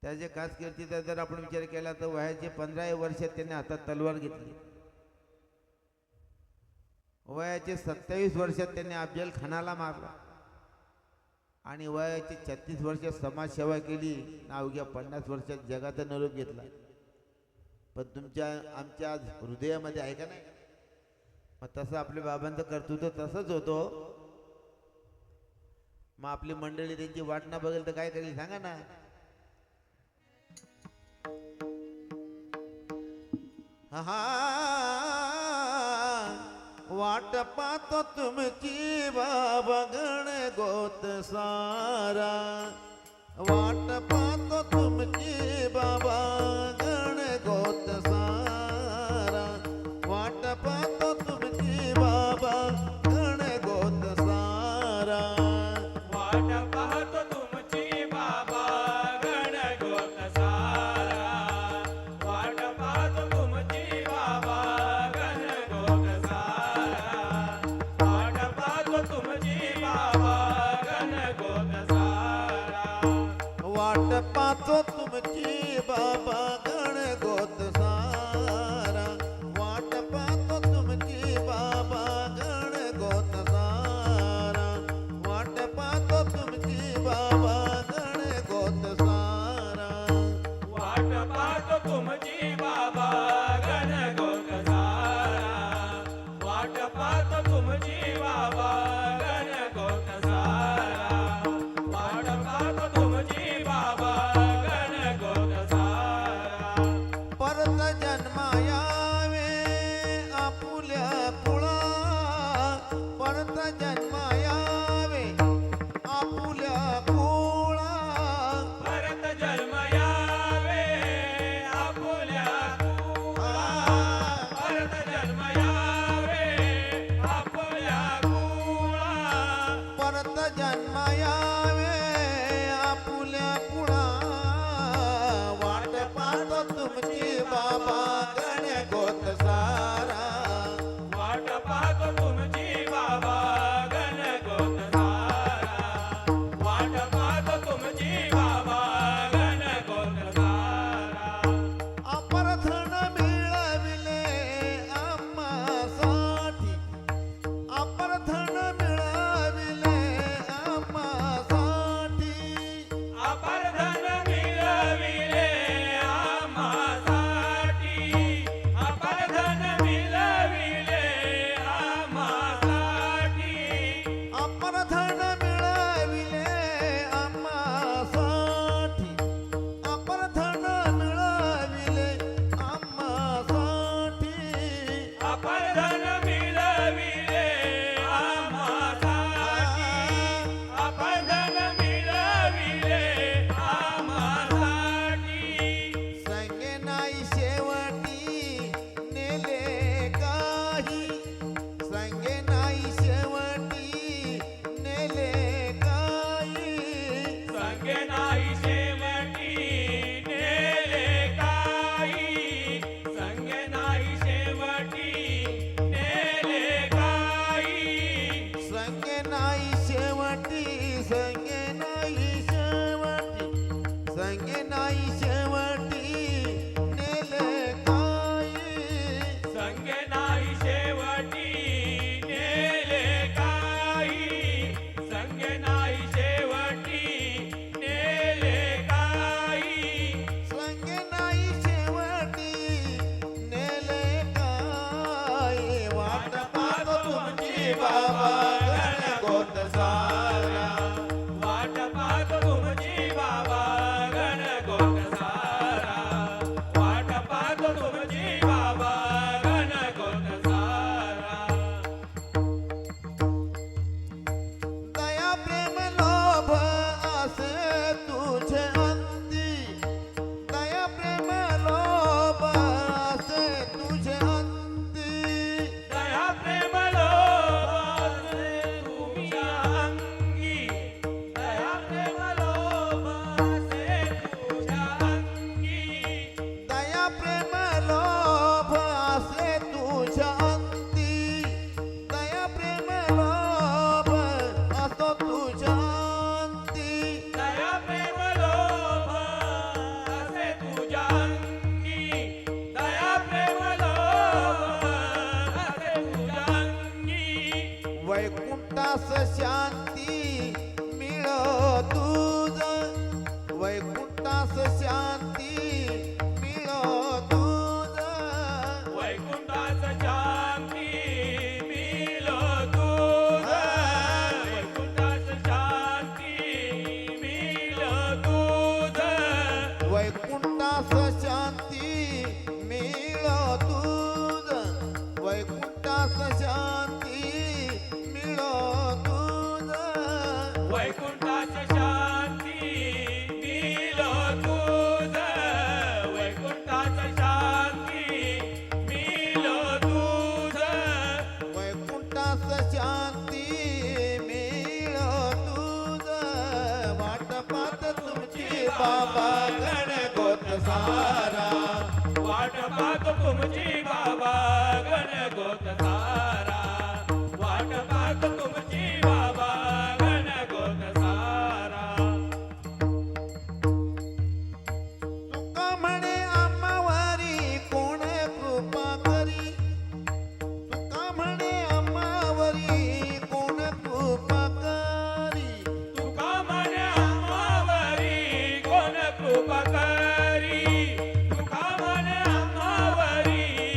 त्याचे खास कीर्तीचा जर आपण विचार केला तर वयाचे 15 वर्षात त्यांनी हातात तलवार घेतली. वयाचे 27 वर्षात त्यांनी अफजल खानाला मारला आणि वयाचे 36 वर्षात समाजसेवा केली. अवघ्या 50 वर्षात जगाचा निरोप घेतला. पण तुमच्या आमच्या आज हृदयामध्ये आहे का नाही? मग तसं आपल्या बाबांचं कर्तृत्व तसंच होतं. मग आपली मंडळी त्यांची वाट ना बघेल तर काय करेल सांगा ना. वाट पाहतो तुमची बाबा गण गोत सारा. वाट पाहतो तुमची बाबा गण गोत सारा. वाट पाहतो तुमची बाबा गण गोत सारा. वाट पाहतो तुमची बाबा गण गोत सारा. वाट पाहतो तुमची बाबा गण गोत सारा. वाट पाहतो तुमची बाबा गण गोत सारा. वाट पाहतो तुमची बाबा गण गोत सारा. वाट पाहतो तुमची बाबा गण गोत सारा. वाट पाहतो तुमची बाबा गण गोत सारा. वाट पाहतो तुमची बाबा गण गोत सारा. वाट पाहतो तुमची बाबा गण गोत सारा. वाट पाहतो तुमची बाबा गण गोत सारा. परत जन्मा यावे आपुल्या कुळा. परत जन्मा यावे आपुल्या कुळा. परत जन्म यावे आपुल्या कुळा. वाट पाहतो तुमची बाबा गण गोत सारा वाट पाहतो तुमची बाबा गण गोत सारा तुका म्हणे आम्हावरी कोण कृपा करी तुका म्हणे आम्हावरी कोण कृपा करी तुका म्हणे आम्हावरी कोण कृपा करी तुका म्हणे आम्हावरी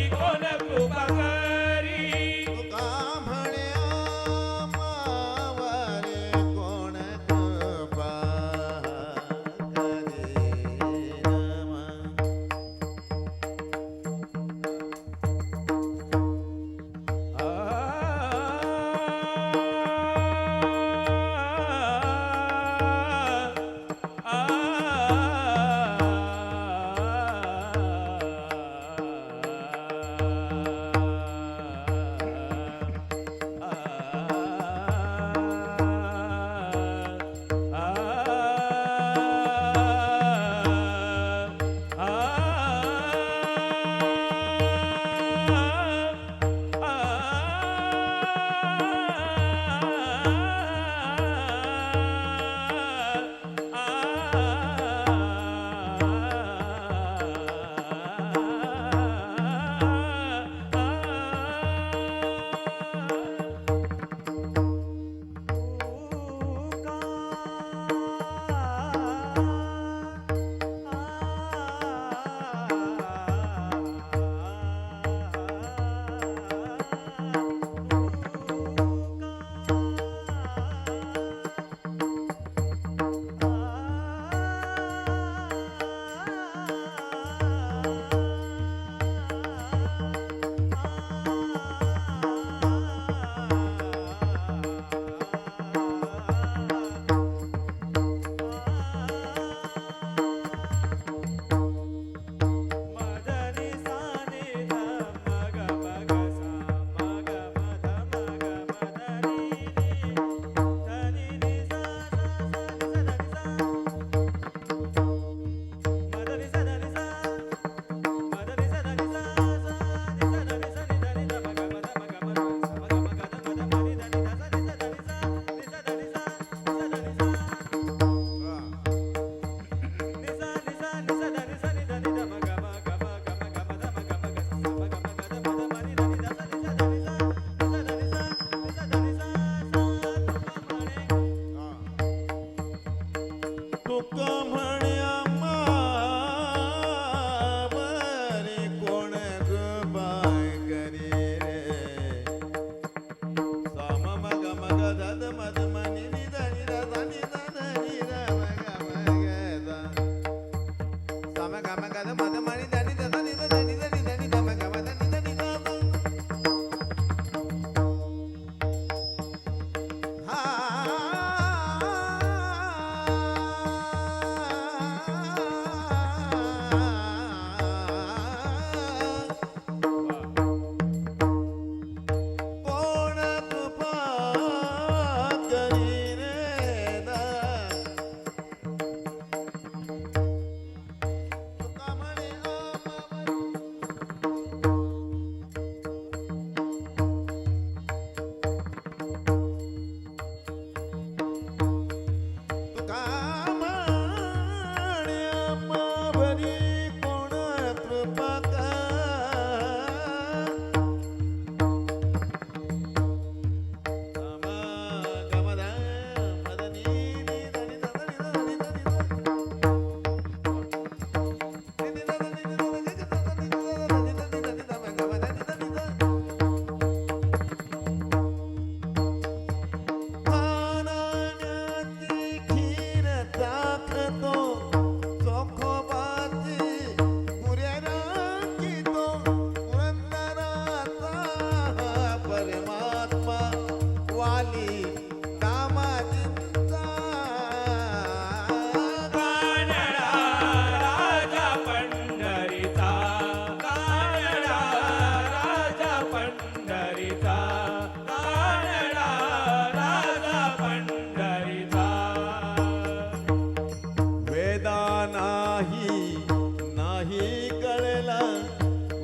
कळला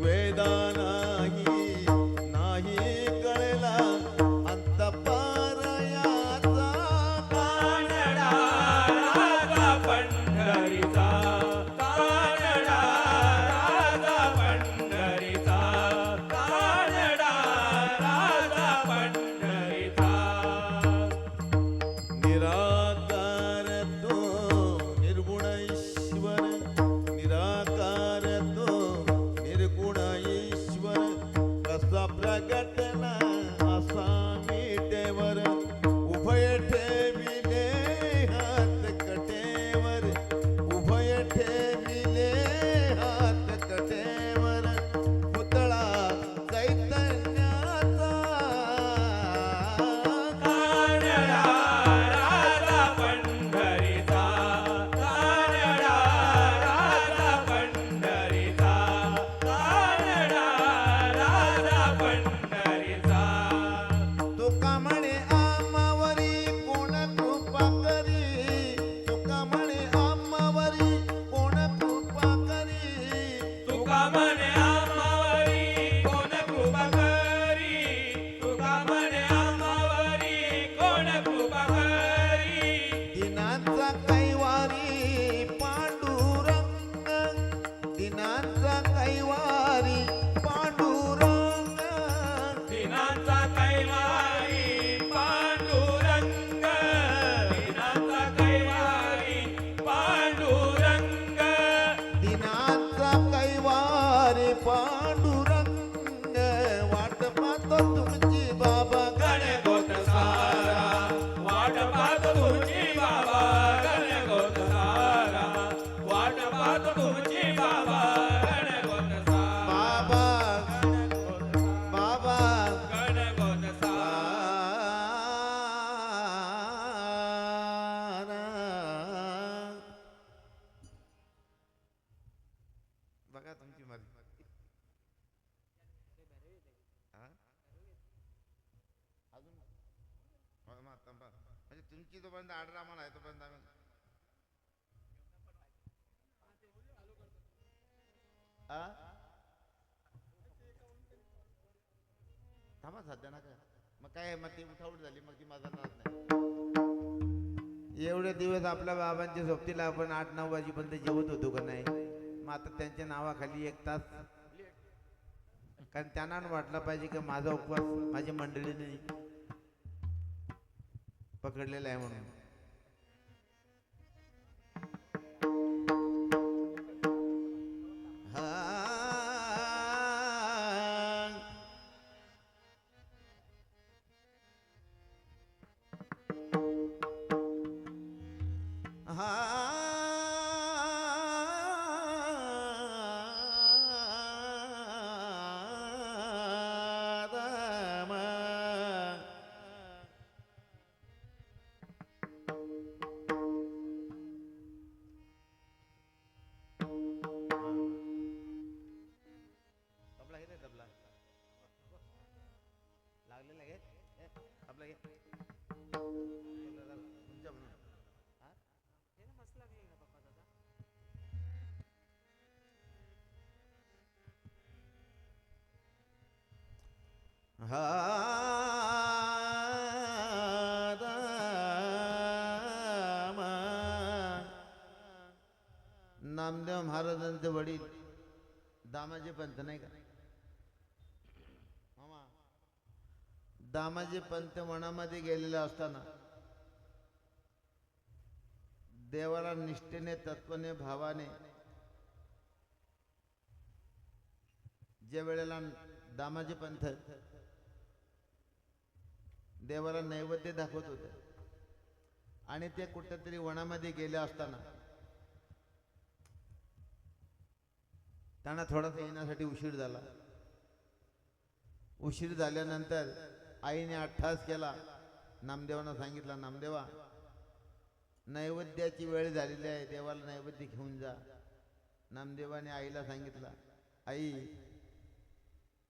वेदा नाही कळला अंतपारयाचा कानडा राजा पंढरीचा कानडा राजा पंढरीचा कानडा राजा पंढरीचा निराकार तो निर्गुण ईश्वर निराकार तो निर्गुण ईश्वर कसा प्रगटला असा मीटेवर उभय ठेविले हात कटेवर उभय ठेविले हात कटेवर पुतळा चैतन्याचा कानडा राजा पंढरीचा कानडा राजा पंढरीचा कानडा राजा पंढरीचा तुका म्हणे आम्हावरी कोण कृपा करी तुका म्हणे आम्हावरी कोण कृपा करी तुका म्हणे आम्हावरी कोण कृपा करी तुका म्हणे आम्हावरी कोण कृपा करी दिनांचा कैवारी पांडुरंग दिनांचा कैवारी पांडुरंग दिनांचा कैवारी पांडुरंग दिनांचा कैवारी पांडुरंग दिनांचा कैवारी पांडुरंग वाट पाहतो तुमची बाबा गणगोत सारा वाट पाहतो तुमची बाबा गणगोत सारा वाट पाहतो तुमची बाबा गणगोत सारा बाबा बाबा गणगोत सारा बघा तुमची मर्जी हा? अजून हो, मग थांबा. म्हणजे तुमची जोपर्यंत ऑर्डर आम्हाला आहे तोपर्यंत आम्ही आ? थांबा सध्या नका मग काय मग ती उठावट झाली मग ती माझा नाच नाही एवढे दिवस आपल्या बाबांच्या सोबतीला आपण 8-9 वाजेपर्यंत जेवत होतो का नाही मग आता त्यांच्या नावाखाली 1 तास कारण त्यांना वाटलं पाहिजे की माझा उपवास माझ्या मंडळीने पकडलेला आहे म्हणून हा हा राम. तबला घे रे, तबला लागलेला घे ए, तबला घे तुमच्या म्हणून हा? हा राम. नामदेव महाराजांचे वडील दामाजी पंत नाही का मामा दामाजी पंत वनामध्ये गेलेले असताना देवाला निष्ठेने तत्वने भावाने ज्या वेळेला दामाजी पंत देवाला नैवेद्य दाखवत होते आणि ते कुठेतरी वनामध्ये गेले असताना त्यांना थोडासा येण्यासाठी उशीर झाला. उशीर झाल्यानंतर आईने अट्टहास केला. नामदेवांना सांगितलं, नामदेवा नैवेद्याची वेळ झालेली आहे, देवाला नैवेद्य घेऊन जा. नामदेवाने आईला सांगितलं, आई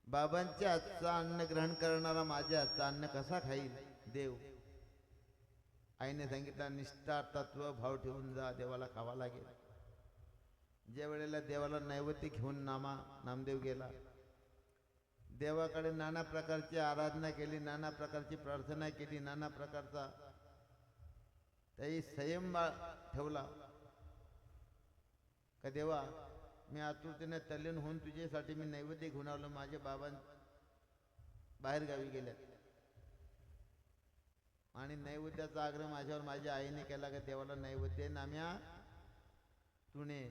बाबांच्या हातचं अन्न ग्रहण करणारा माझ्या हातचं अन्न कसा खाईल देव. आईने सांगितलं, निष्ठा तत्व भाव ठेवून जा, देवाला खावा लागेल. ज्या वेळेला देवाला नैवेद्य घेऊन नामदेव गेला, देवाकडे नाना प्रकारची आराधना केली, नाना प्रकारची प्रार्थना केली, नाना प्रकारचा त्याही संयम ठेवला का देवा मी आतुरतेने तल्लीन होऊन तुझ्यासाठी मी नैवेद्य घेऊन आलो, माझे बाबा बाहेर गावी गेल्यात आणि नैवेद्याचा आग्रह माझ्यावर माझ्या आईने केला का देवाला नैवेद्य नाम्या तुने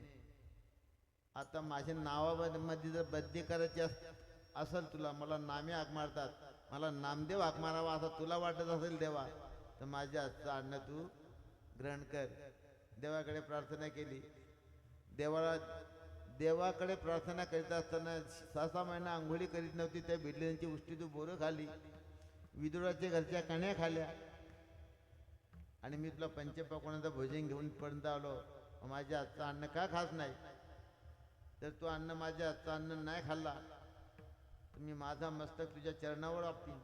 आता माझ्या नावामध्ये जर बदली करायची असेल तुला, मला नामे हाक मारतात, मला नामदेव हाक मारावा असं तुला वाटत असेल देवा, तर माझ्या हातचं अन्न तू ग्रहण कर. देवाकडे प्रार्थना केली. देवाकडे प्रार्थना करीत असताना 6 महिना आंघोळी करीत नव्हती, त्या बिडल्यांची उष्टी तू बोरं खाली, विदुराच्या घरच्या कण्या खाल्या आणि मी तुला पंचपक्वान्नाचं भोजन घेऊन पर्यंत आलो, माझ्या हातचं अन्न का खास नाही? तर तू अन्न माझ्या हातचं अन्न नाही खाल्ला तर मी माझा मस्तक तुझ्या चरणावर आपटीन.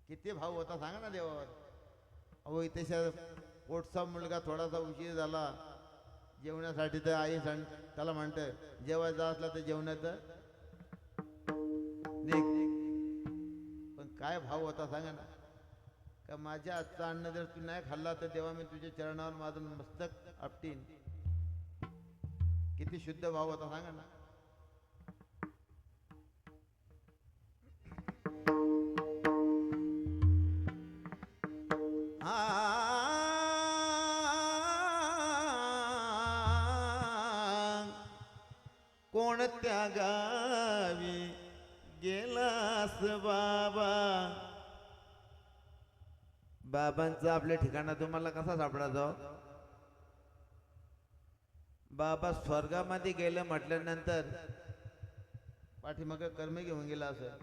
किती भाव होता सांगा ना देवावर. अहो इथे पोटचा मुलगा थोडासा उशीर झाला जेवणासाठी, तर आई त्याला म्हणतं जेवायचं असला तर जेवणाचं निघ. पण काय भाव होता सांगा ना, का माझ्या हातचं अन्न जर तू नाही खाल्ला तर तेव्हा मी तुझ्या चरणावर माझं मस्तक आपटीन. किती शुद्ध भाव होता सांगा ना. कोणत्या गावी गेलास बाबा? बाबांचा आपल्या ठिकाणा तुम्हाला कसा सापडायचा? बाबा स्वर्गामध्ये गेलं म्हटल्यानंतर पाठीमागं कर्म घेऊन गेला असं,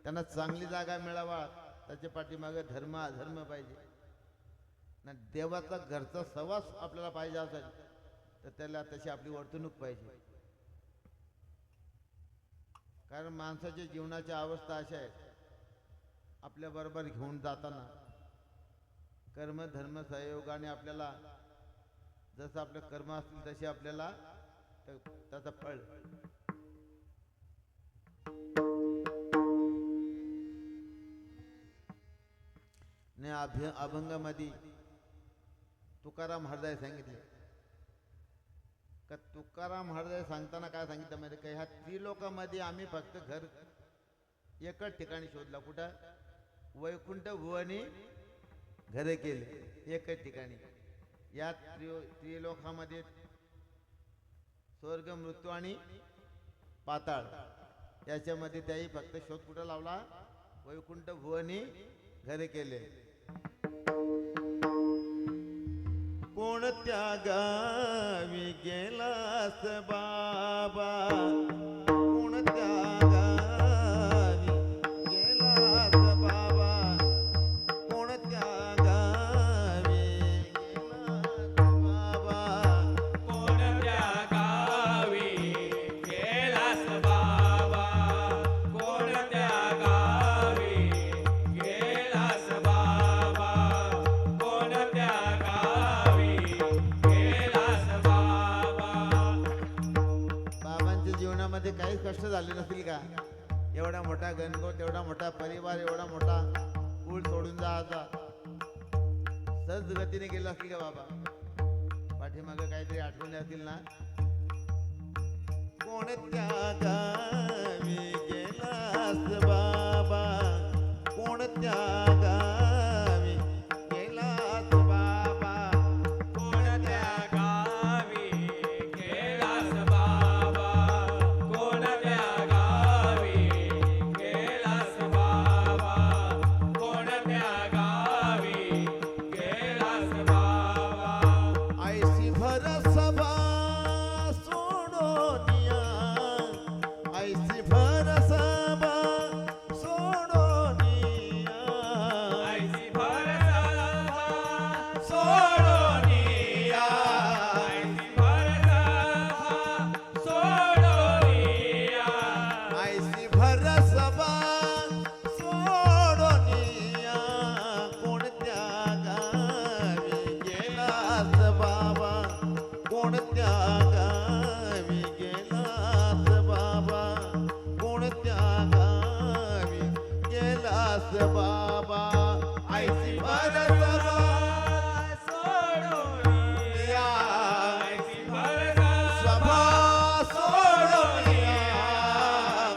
त्यांना चांगली जागा मिळावा त्याच्या पाठीमागं धर्म अधर्म पाहिजे ना. देवाचा घरचा सहवास आपल्याला पाहिजे असेल तर त्याला तशी आपली वर्तणूक पाहिजे. कारण माणसाच्या जीवनाच्या अवस्था अशा आहेत, आपल्याबरोबर घेऊन जाताना कर्म धर्म सहयोगाने आपल्याला जसं आपलं कर्म असतील तसे आपल्याला त्याचं फळ. ने अभंगामध्ये तुकाराम महाराज सांगितले का, तुकाराम महाराज सांगताना काय सांगितलं माहिती का, ह्या त्रिलोकामध्ये आम्ही फक्त घर एकच ठिकाणी शोधला. कुठं? वैकुंठ भुवनी घरे केले एकच ठिकाणी. या त्रिलोकामध्ये स्वर्ग मृत्यू आणि पाताळ याच्यामध्ये त्याही फक्त शोध कुठं लावला? वैकुंठ भुवनी घरे केले. कोणत्या गावी गेलास बाबा? कोणत्या गावी गेलास बाबा? कोणत्या गावी गेलास बाबा? कोणत्या गावी गेलास बाबा? कोणत्या गावी गेलास बाबा? कोणत्या गावी गेलास बाबा? बाबांच्या जीवनामध्ये काहीच कष्ट झाले नसतील का? एवढा मोठा गणगोत, एवढा मोठा परिवार, एवढा मोठा कुळ सोडून जायचा सहज गतीने गेला असतील का बाबा? पाठीमागं काहीतरी आठवणी असतील ना. कोणत्या गावी गेलास बाबा? कोणत्या गावी गेलास बाबा? कोणत्या गावी गेलास बाबा? कोणत्या गावी गेलास बाबा? कोणत्या गावी गेलास बाबा? ऐसी भरसभा सोडोनिया, ऐसी भरसभा सोडोनिया, बाबा ऐसी भर सभा सोडून या ऐसी भरसभा सभा सोडून या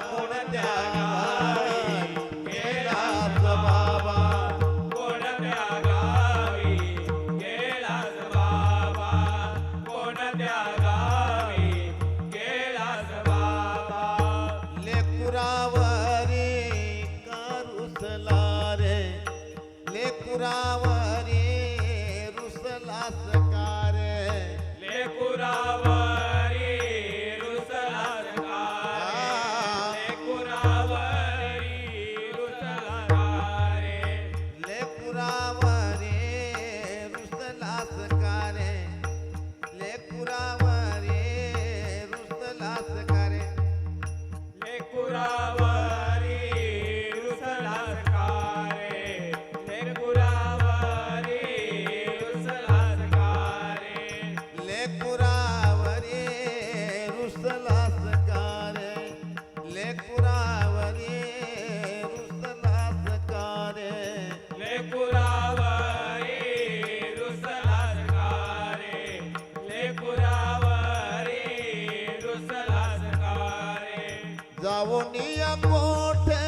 कोणत्या गावी गेलास बाबा कोणत्या गावी गेलास बाबा कोणत्या गावी गेलास बाबा लेकुरावरी रुसला रे लेकुरावरी रुसलास का रे लेकुरावरी रुसलास का रे लेकुरावरी रुसलास का रे लेकुरावरी रुसलास का रे लेकुरावरी रुसलास का रे लेकुरावरी रुसलास का रे लेकुरावरी रुसलास का रे लेकुरावरी रुसलास का रे लेकुरावरी रुसलास का रे लेकुरावरी रुसलास का रे लेकुरावरी रुसलास का रे जाऊनिया कोठे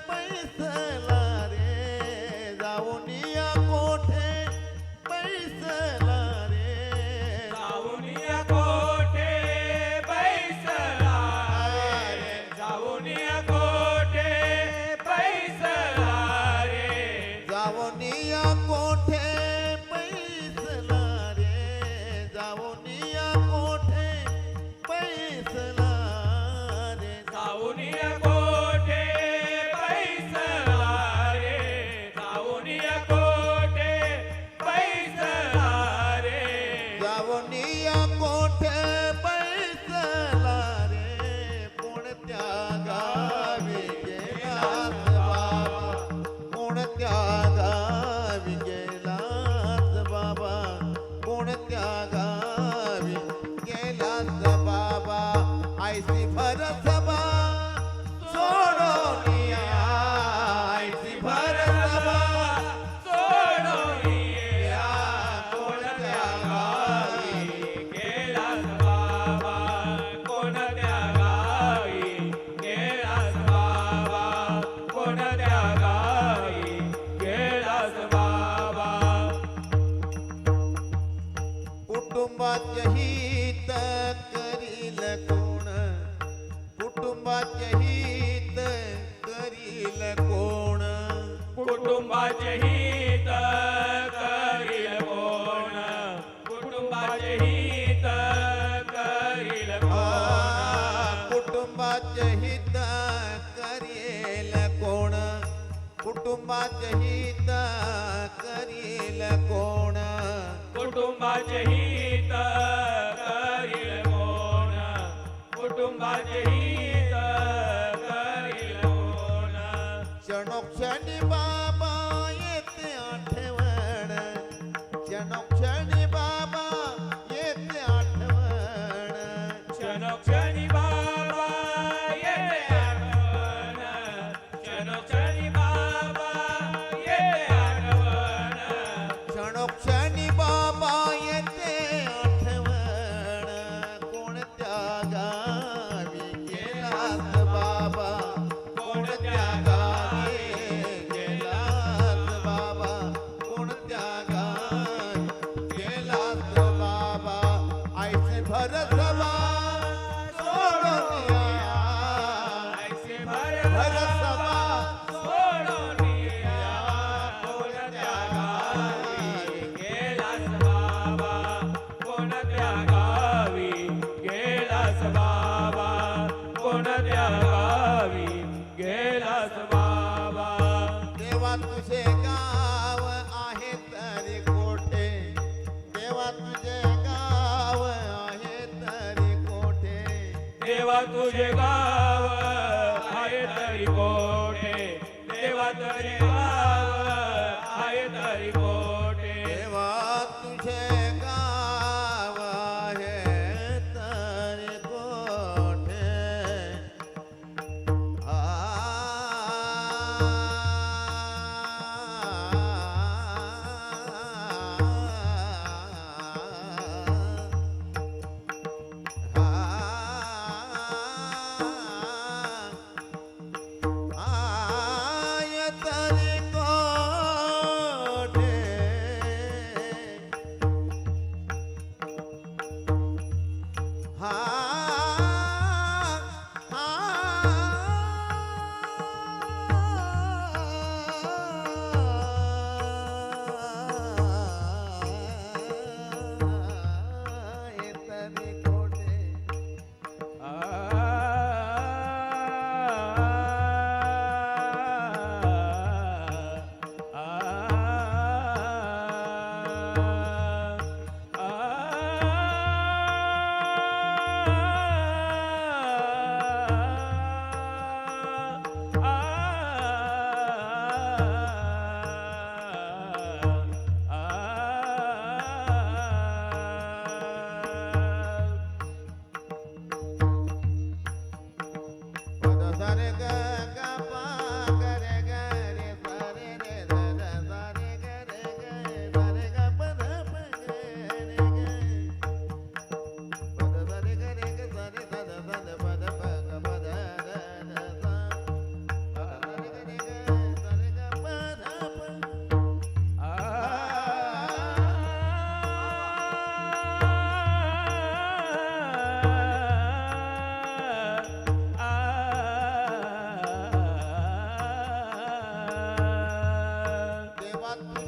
पैसला रे जाऊनिया कोठे पैसला रे जाऊनिया कोठे पैसला रे जाऊनिया कोठे पैसला रे जाऊनिया कोठे पैसला रे जाऊनिया कोठे पैसला रे जाऊनिया कोठे पैसला रे जाऊनिया कोठे पैसला रे जाऊनिया कोठे पैसला रे कोणत्या गावी गेलास बाबा कोणत्या गावी गेलास बाबा कोणत्या गावी गेलास बाबा ऐसी भर सभा सोडून या ऐसी भर सभा सोडून या कोणत्या गावी गेलास बाबा कोणत्या गावी गेलास बाबा कोणत्या गावी गेलास बाबा कुटुंबाचे हित करील कोण कुटुंबाचे हित करील कोण कुटुंबाचे हित करील कोण कुटुंबाचे हित करील कोण कुटुंबाचे हित करील कोण कुटुंबाचे हित करील कोण कुटुंबाचे हित करील कोण कुटुंबाचे हित करील कोण क्षणोक्षणी बाबा येते आठवण क्षणोक्षणी बाबा येते आठवण क्षणोक्षणी बाबा येते आठवण क्षणोक्षणी बाबा येते आठवण क्षणोक्षणी बाबा येते आठवण कोणत्या गावी गेलास बाबा कोणत्या गावी गेलास बाबा कोणत्या गावी गेलास बाबा ऐसे भर सभा सोडून या ऐसे भर सभा सोडून या कोणत्या गावी गेलास बाबा कोणत्या गावी गेलास बाबा कोणत्या गावी गेलास बाबा देवा तुझे गाव आहे तरी कोठे देवा तुझे गाव आहे तरी कोठे देवा तुझे गाव आहे तरी कोठे देवा तुझे गाव आहे तरी कोठे देवा तुझे गाव आहे तरी कोठे आ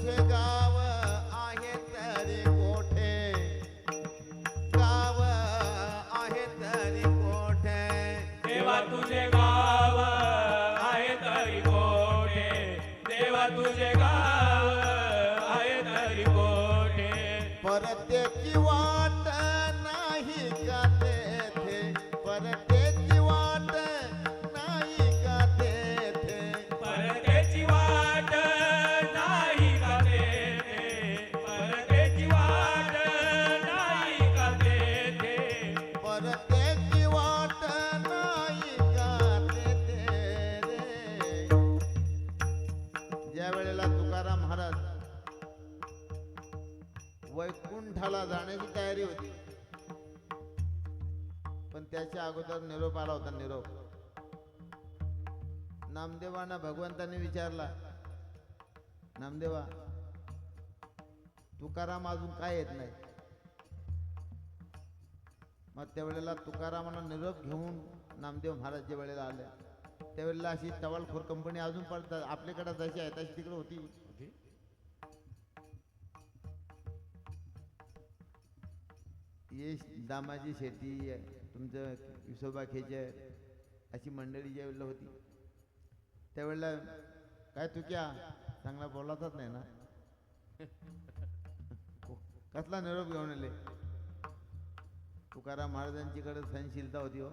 तुझे गाव आहे तरी कोठे गाव आहे तरी कोठे देवा तुझे गाव आहे तरी कोठे देवा तुझे गाव आहे तरी कोठे परतेची वाट नाही का तेथे परतेची वाट नाही का तेथे परतेची वाट नाही का तेथे परतेची वाट नाही का तेथे परतेची वाट नाही का तेथे रे ज्या वेळेला तुकाराम महाराज वैकुंठाला जाण्याची तयारी होती पण त्याच्या अगोदर निरोप आला होता निरोप नामदेवांना भगवंताने विचारला नामदेवा तुकाराम अजून काय येत नाही मग त्यावेळेला तुकारामाला निरोप घेऊन नामदेव महाराज ज्या वेळेला आले त्यावेळेला अशी टवालखोर कंपनी अजून पडतात आपल्याकडे जशी आहे तशी तिकडे होती ये दामाजी शेट्टी तुमचं विसोबा खेचर अशी मंडळी ज्या वेळेला होती त्यावेळेला काय तू क्या चांगला बोलाचाच नाही ना कसला निरोप घेऊन आले तुकाराम महाराजांच्याकडे सहनशीलता होती हो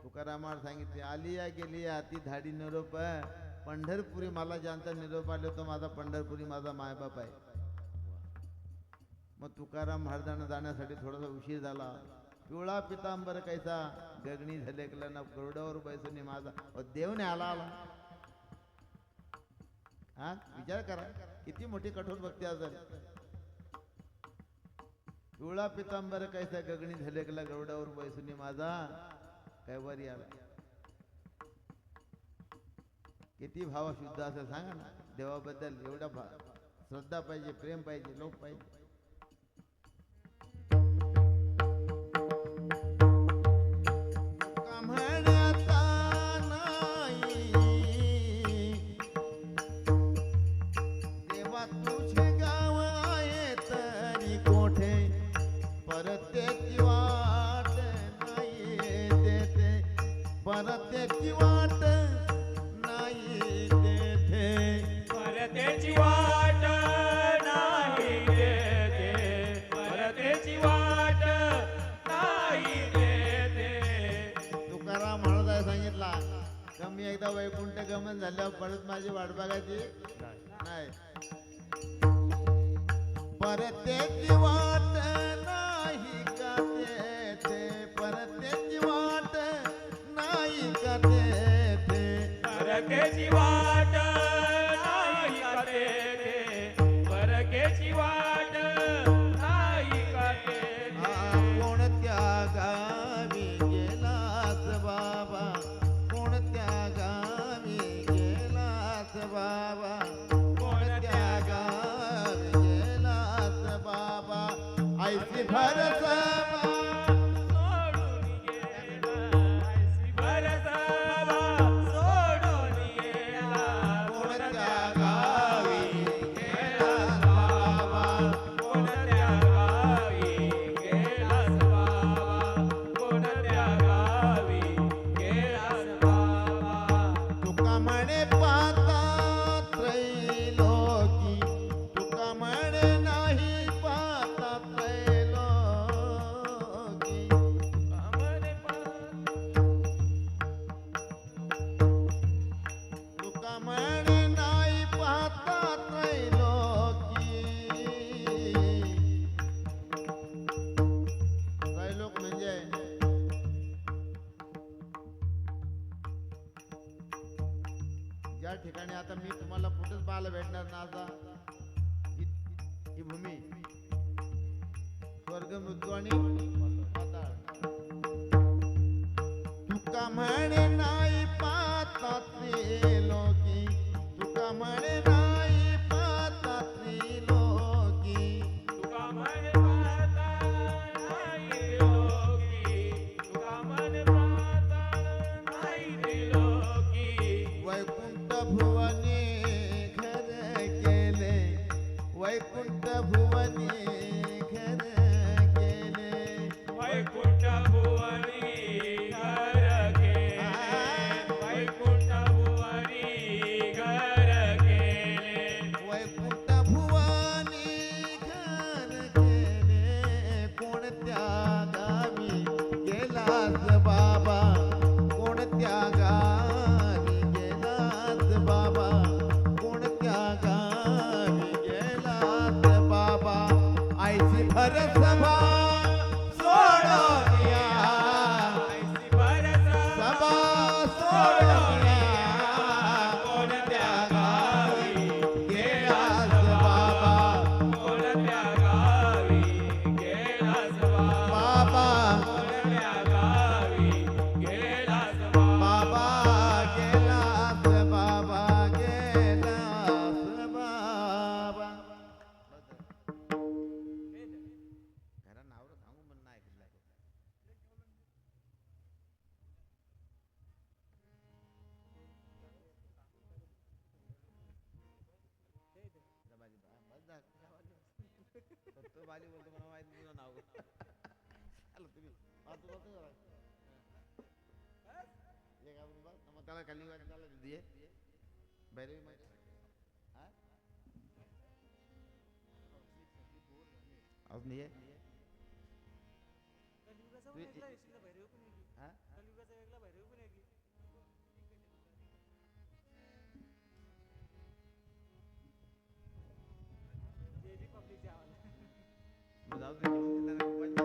तुकाराम महाराज सांगितले आली या गेली या ती धाडी निरोप पंढरपुरी मला ज्यांचा निरोप आले तो माझा पंढरपुरी माझा मायबाप आहे मग तुकाराम महाराजांना जाण्यासाठी थोडासा उशीर झाला पिवळा पितांबर कैसा गगनी झलेकला ना गरुडावर बैसून माझा देव नाही आला हा विचार करा किती मोठी कठोर भक्ती असेल पिवळा पितांबर कैसा गगनी झलेकला गरुडावर बैसून माझा कैवारी आला किती भाव शुद्ध असेल सांगा ना देवाबद्दल एवढा श्रद्धा पाहिजे प्रेम पाहिजे लोक पाहिजे म्हणता नाही देवा तुझे गाव आहे तरी कोठे परतेची वाट नाही देते परतेची वाट नाही देते परतेची वाट नाही देते परतेची वाट नाही देते तुकाराम महाराज सांगितला का मी एकदा वैकुंठ गमन झाल्यावर परत माझी वाट बघायची नाही परतेची वाट नाही का तेथे परतेची वाट नाही का तेथे परकेची वाट नाही का तेथे परकेची वाट नाही का तेथे कोणत्या गावी गेलास बाबा कोणत्या गावी गेलास बाबा कोणत्या गावी गेलास बाबा ऐसी भरसबा सोडून गेला भरसावा सोडून गेला कोणत्या गावी गेलास बाबा कोणत्या गावी गेलास बाबा कोणत्या गावी गेलास बाबा तुका म्हणे पाहता त्रैलोकी तुका म्हणे नाही पाहता त्रैलोकी अमरे तुका म्हणे नाही पाहता त्रैलोकी त्रैलोक म्हणजे ज्या ठिकाणी आता मी तुम्हाला कुठेच पाहायला भेटणार ना असा ही भूमी स्वर्ग मृत्यू आणि पाताळ तुका म्हणे नाही पाहता त्रिलोकी तुका म्हणे नाही पाहता त्रिलोकी तुका मन पाहता नाही लोकी तुका मन पाहता नाही लोकी वैकुंठ भुवने घर तो बाली बोलतो मला माहित तुझं नाव आलं तुम्ही पाहतो पाहतो जरा. ये का म्हणून बघ मग त्याला खाली वाट त्याला दिये बैरवी माहिती हा अजून ये कलियुगाचा तू- वेगळा येशील भैरव पण आहे की हा कलियुगाचा वेगळा भैरव पण आहे की जे बी पब्लिकच्या आवाज मग जाऊ दे घेऊन दे त्याला उपाय.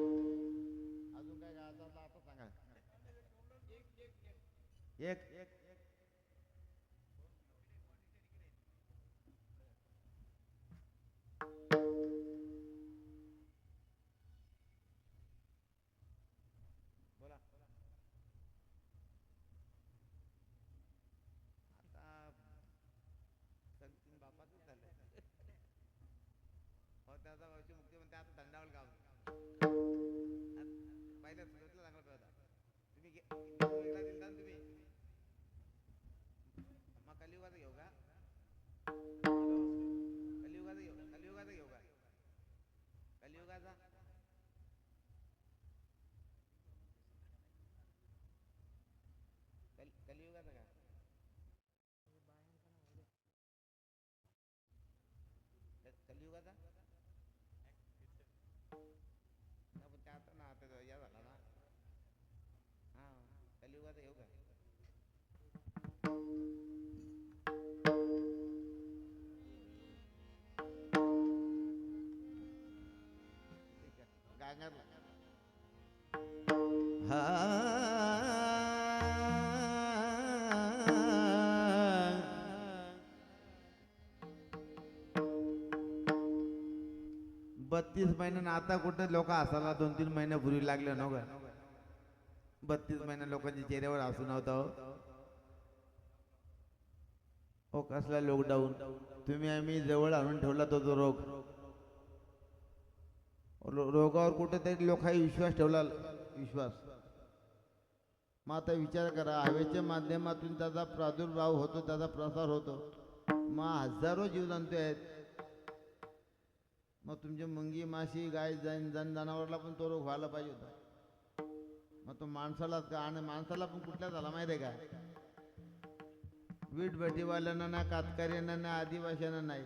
अजून काय गायचं असलं आता सांगा एक बोला आता सगळं बापाचंच झालं हो त्याचा भाऊची मुक्ती म्हणते आता दंडावल गाव पहिल्या सुरुवातीला चांगला पेवता तुम्ही वेगळा दिलता ना तुम्ही मग कलियुगाचा घेऊ का कलियुगाचा घेऊ कलियुगाचा घेऊ का कलियुगाचा कलियुगाचा का कलियुगाचा ना पण ते आता ना आता या झाला ना हा कलियुगाचा येऊ का ठीक आहे गांगरला बत्तीस महिन्यानं आता कुठे लोक हसायला 2-3 महिन्यापूर्वी लागले ना का 32 महिन्या लोकांच्या चेहऱ्यावर हसू नव्हता हो कसला लॉकडाऊन तुम्ही आम्ही जवळ आणून ठेवला तो रोग रोगावर कुठेतरी लोकांनी विश्वास ठेवला विश्वास मग आता विचार करा हवेच्या माध्यमातून त्याचा प्रादुर्भाव होतो त्याचा प्रसार होतो मग हजारो जीवजंतू आहेत मग तुमची मुंगी माशी गाय जनावरला पण तो रोग व्हायला पाहिजे होता मग तो माणसालाच का आणि माणसाला पण कुठल्या झाला माहिती आहे का वीटभट्टीवाल्यांना ना कातकऱ्यांना ना आदिवासींना नाही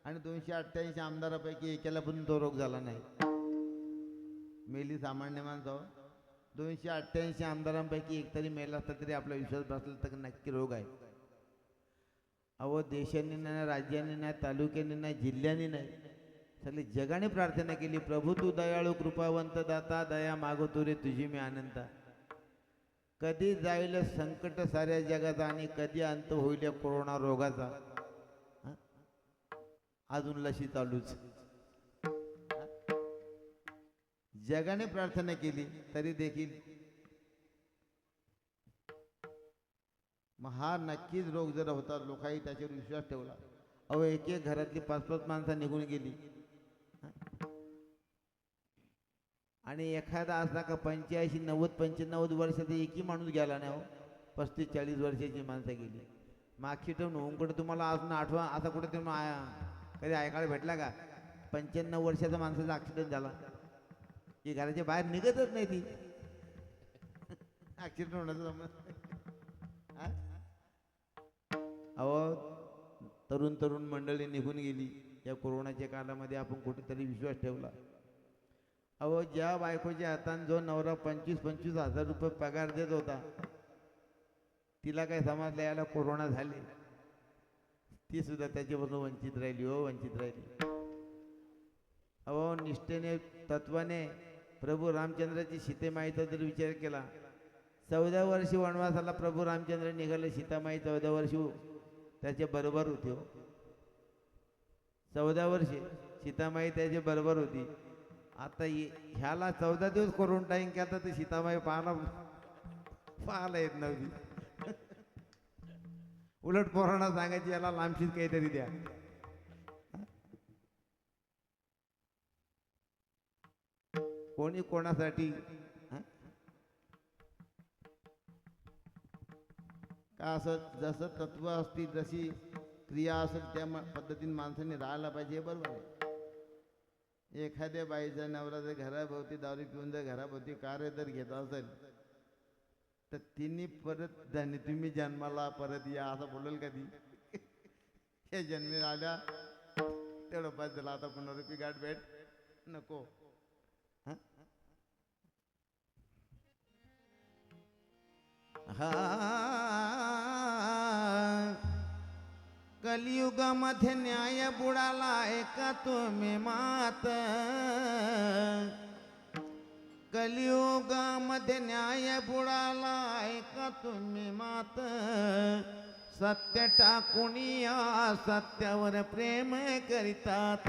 आणि 288 आमदारापैकी एकाला पण तो रोग झाला नाही मेली सामान्य माणसं 288 आमदारांपैकी एक तरी मेला असता तरी आपला विश्वास बसला तर नक्की रोग आहे अहो देशांनी नाही राज्यांनी नाही तालुक्यांनी नाही जिल्ह्यांनी नाही सगळी जगाने प्रार्थना केली प्रभू तू दयाळू कृपावंत दाता दया मागवतो रे तुझी मी आनंद कधी जाईल संकट साऱ्या जगाचा आणि कधी अंत होईल या कोरोना रोगाचा हं? अजून लशी चालूच हं? जगाने प्रार्थना केली तरी देखील मग हा नक्कीच रोग जर होता लोकांनी त्याच्यावर विश्वास ठेवला अहो एक एक घरातली 5-5 माणसं निघून गेली आणि एखादा असला का 85, 90, 95 वर्षाचा एकही माणूस गेला नाही हो 35-40 वर्षाची माणसं गेली मागची टर्म ओंकडे तुम्हाला अजून आठवा असा कुठे तुम्ही कधी ऐकायला भेटला का 95 वर्षाचा माणसाचा ॲक्सिडेंट झाला की घराच्या बाहेर निघतच नाही ती ॲक्सिडेंट होण्याचा समज अहो तरुण मंडळी निघून गेली या कोरोनाच्या काळामध्ये आपण कुठेतरी विश्वास ठेवला अहो ज्या बायकोच्या हाताने जो नवरा 25-25 हजार रुपये पगार देत होता तिला काय समजलं याला कोरोना झाले ती सुद्धा त्याच्यापासून वंचित राहिली हो वंचित राहिली अहो निष्ठेने तत्वाने प्रभू रामचंद्राची सीतेमाईचा जर विचार केला 14 वर्षी वनवासाला प्रभू रामचंद्र निघाले सीतामाई 14 वर्षी त्याच्या बरोबर होती हो 14 वर्षे सीतामाई त्याच्या बरोबर होती आता ह्याला 14 दिवस क्वारंटाईन केला तर सीतामाई पाहायला येत नव्हती उलट पोरांना सांगायची याला लांबशीच काहीतरी द्या कोणी कोणासाठी हं? का असं जसं तत्व असतील जशी क्रिया असेल त्या पद्धतीने माणसाने राहायला पाहिजे, बरोबर आहे. एखाद्या बाईचा नवरा जर घराभोवती दारू पिऊन जर घराभोवती कार्य जर घेत असेल तर तिने परत जाणे तुम्ही जन्माला परत या असं बोलेल का ती? हे जन्मी आल्या तेवढं पाच झालं, आता पुनरुपी गाठ भेट नको. हा कलियुगामध्ये न्याय बुडाला ऐका तुम्ही मात. कलियुगामध्ये न्याय बुडाला ऐका तुम्ही मात. सत्य टाकून या सत्यावर प्रेम करीतात.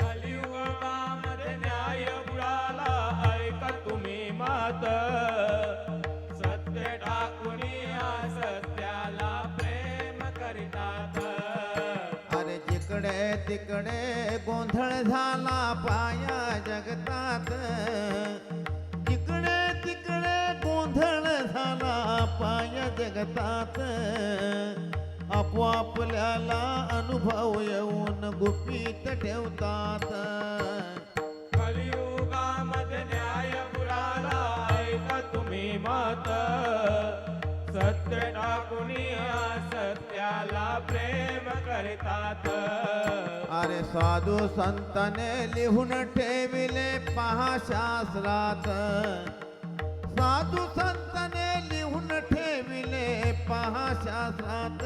कलियुगामध्ये न्याय बुडाला ऐका तुम्ही मात. सत्य टाकून या सत्याला प्रेम करीतात. अरे जिकडे तिकडे गोंधळ झाला पाया जगतात. जिकडे तिकडे गोंधळ झाला पाया जगतात. आपोआपल्याला अनुभव येऊन गुपित ठेवतात. कलियुगामध्ये न्याय बुडाला ऐका तुम्ही मात. सत्य टाकून या सत्याला प्रेम करतात. अरे साधू संताने लिहून ठेविले पहा शास्त्रात. साधू संताने लिहून ठेविले पहा शास्त्रात.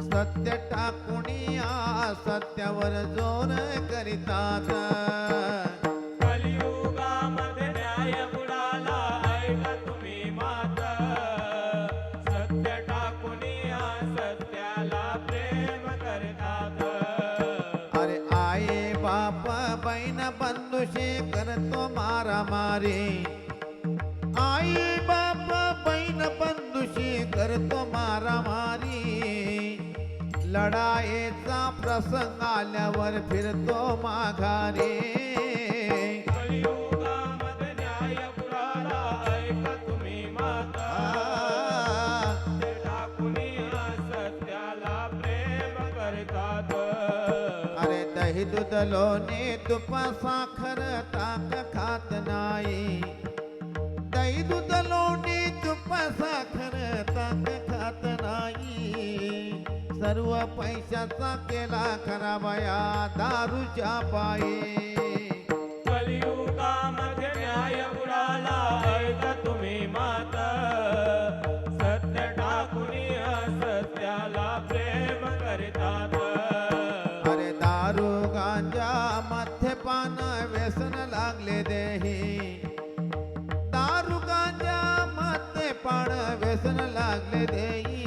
सत्य टाकून या सत्यावर जोर करीतात. कलियुगामध्ये न्याय बुडाला ऐका तुम्ही मात. सत्य टाकून या सत्याला प्रेम करतात. अरे आई बाप बहीण बंधुशी करतो मारामारी. आई बाप बहीण बंधुशी करतो मारामारी. लढाईचा प्रसंग आल्यावर फिरतो माघारी. कलियुगामध्ये न्याय बुडाला ऐका तुम्ही माता. सत्य टाकून या सत्याला प्रेम करतात. अरे दही दूध लोणी तुप साखर ताक खात नाही. दही दूध लोणी तुप साखर ताक खात नाही. सर्व पैशाचा केला खराबया दारूच्या पायी. कलियुगामध्ये न्याय बुडाला ऐका तुम्ही माता. सत्य टाकून या सत्याला प्रेम करतात. अरे दारू गांजा मद्यपान व्यसन लागले देही. दारू गांजा मद्यपान व्यसन लागले देही.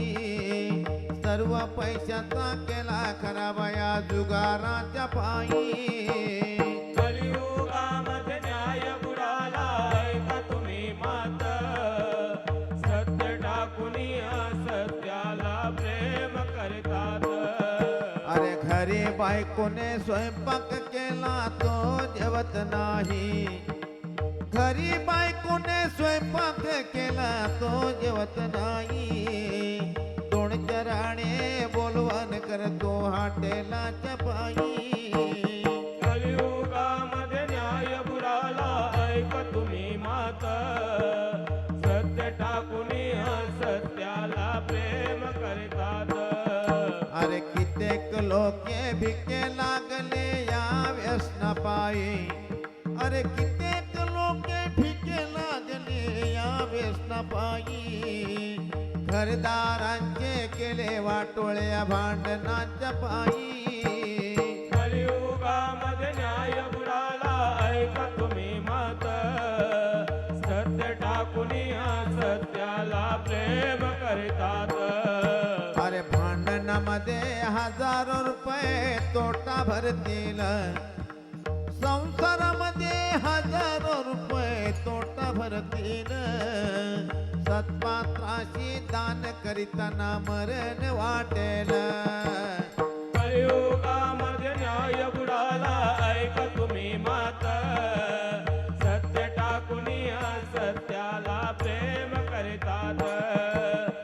सर्व पैशाचा केला खराबया जुगाराच्या पायी. कलियुगामध्ये न्याय बुडाला ऐका तुम्ही माता. सत्य टाकून या सत्याला प्रेम करतात. अरे घरी बायकोने स्वयंपाक केला तो जेवत नाही. घरी बायकोने स्वयंपाक केला तो जेवत नाही. दोन चराणे बोलवण करतो हॉटेलाच्या पायी. कलियुगामध्ये न्याय बुडाला ऐका तुम्ही माता. सत्य टाकून या सत्याला प्रेम करतात. अरे कित्येक लोके भिके लागले या व्यसनापायी. अरे कित्येक लोके भिके लागले या व्यसनापायी. घरदारांचे केले वाटोळ्या भांडणाच्या पायी. कलियुगामध्ये न्याय बुडाला ऐका तुम्ही माता. सत्य टाकून या सत्याला प्रेम करतात. अरे भांडणामध्ये हजारो रुपये तोटा भरतील. संसारामध्ये हजारो रुपये तोटा भरतील. सत्पात्राशी दान करीताना मरण वाटेल. कलियुगामध्ये न्याय बुडाला ऐका तुम्ही माता. सत्याला प्रेम करीतात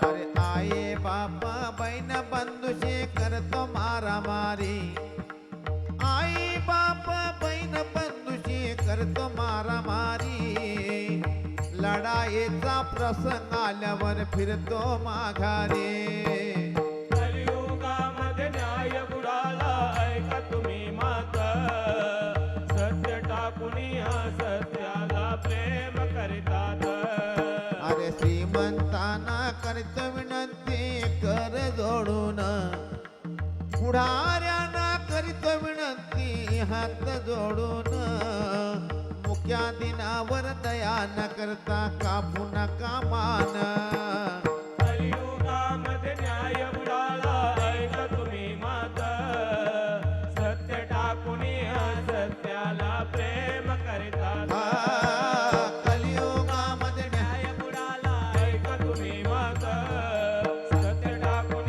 अरे आये बापा बहीण बंधुशी करतो मारामारी आई बाप बहीण बंधुशी करतो मारामारी लढाईचा प्रसंग आल्यावर फिरतो माघारी कलियुगामध्ये न्याय बुडाला ऐका तुम्ही मात सत्य टाकून सत्याला प्रेम करीतात अरे श्रीमंतांना करतो विनंती कर जोडून पुढाऱ्यांना करीतो विनंती हात जोडून मुख्या दिनावर दया न करता कापू नका मान कलियुगामध्ये न्याय बुडाला ऐका तुम्ही मात सत्य टाकून सत्याला प्रेम करीतात कलियुगामध्ये न्याय बुडाला ऐका तुम्ही मात सत्य टाकून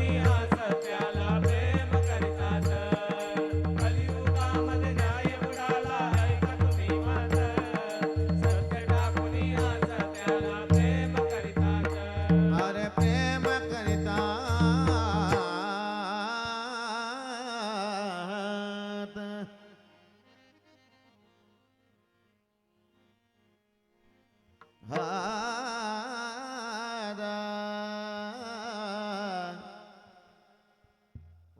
सत्याला प्रेम करीतात कलियुगामध्ये न्याय बुडाला ऐका तुम्ही मात सत्य टाकून सत्याला प्रेम करीतात अरे प्रेम करिता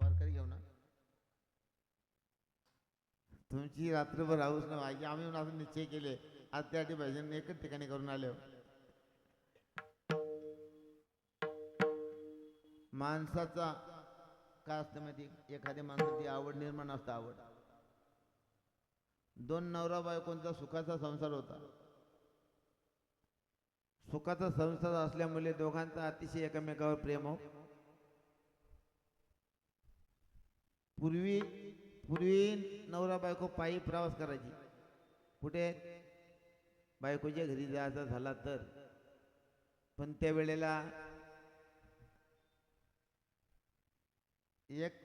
वारकरी घेऊ ना तुमची रात्रभर राहूच ना आम्ही येऊन असं निश्चय केले आज त्यासाठी भजन एकच ठिकाणी करून आलो माणसाचा काय असतं माहिती एखाद्या माणसाची आवड निर्माण असतं आवड दोन नवरा बायकोंचा सुखाचा संसार होता सुखाचा संसार असल्यामुळे दोघांचा अतिशय एकमेकावर प्रेम हो पूर्वी नवरा बायको पायी प्रवास करायची कुठे बायकोच्या घरी जायचा झाला तर पण त्या वेळेला एक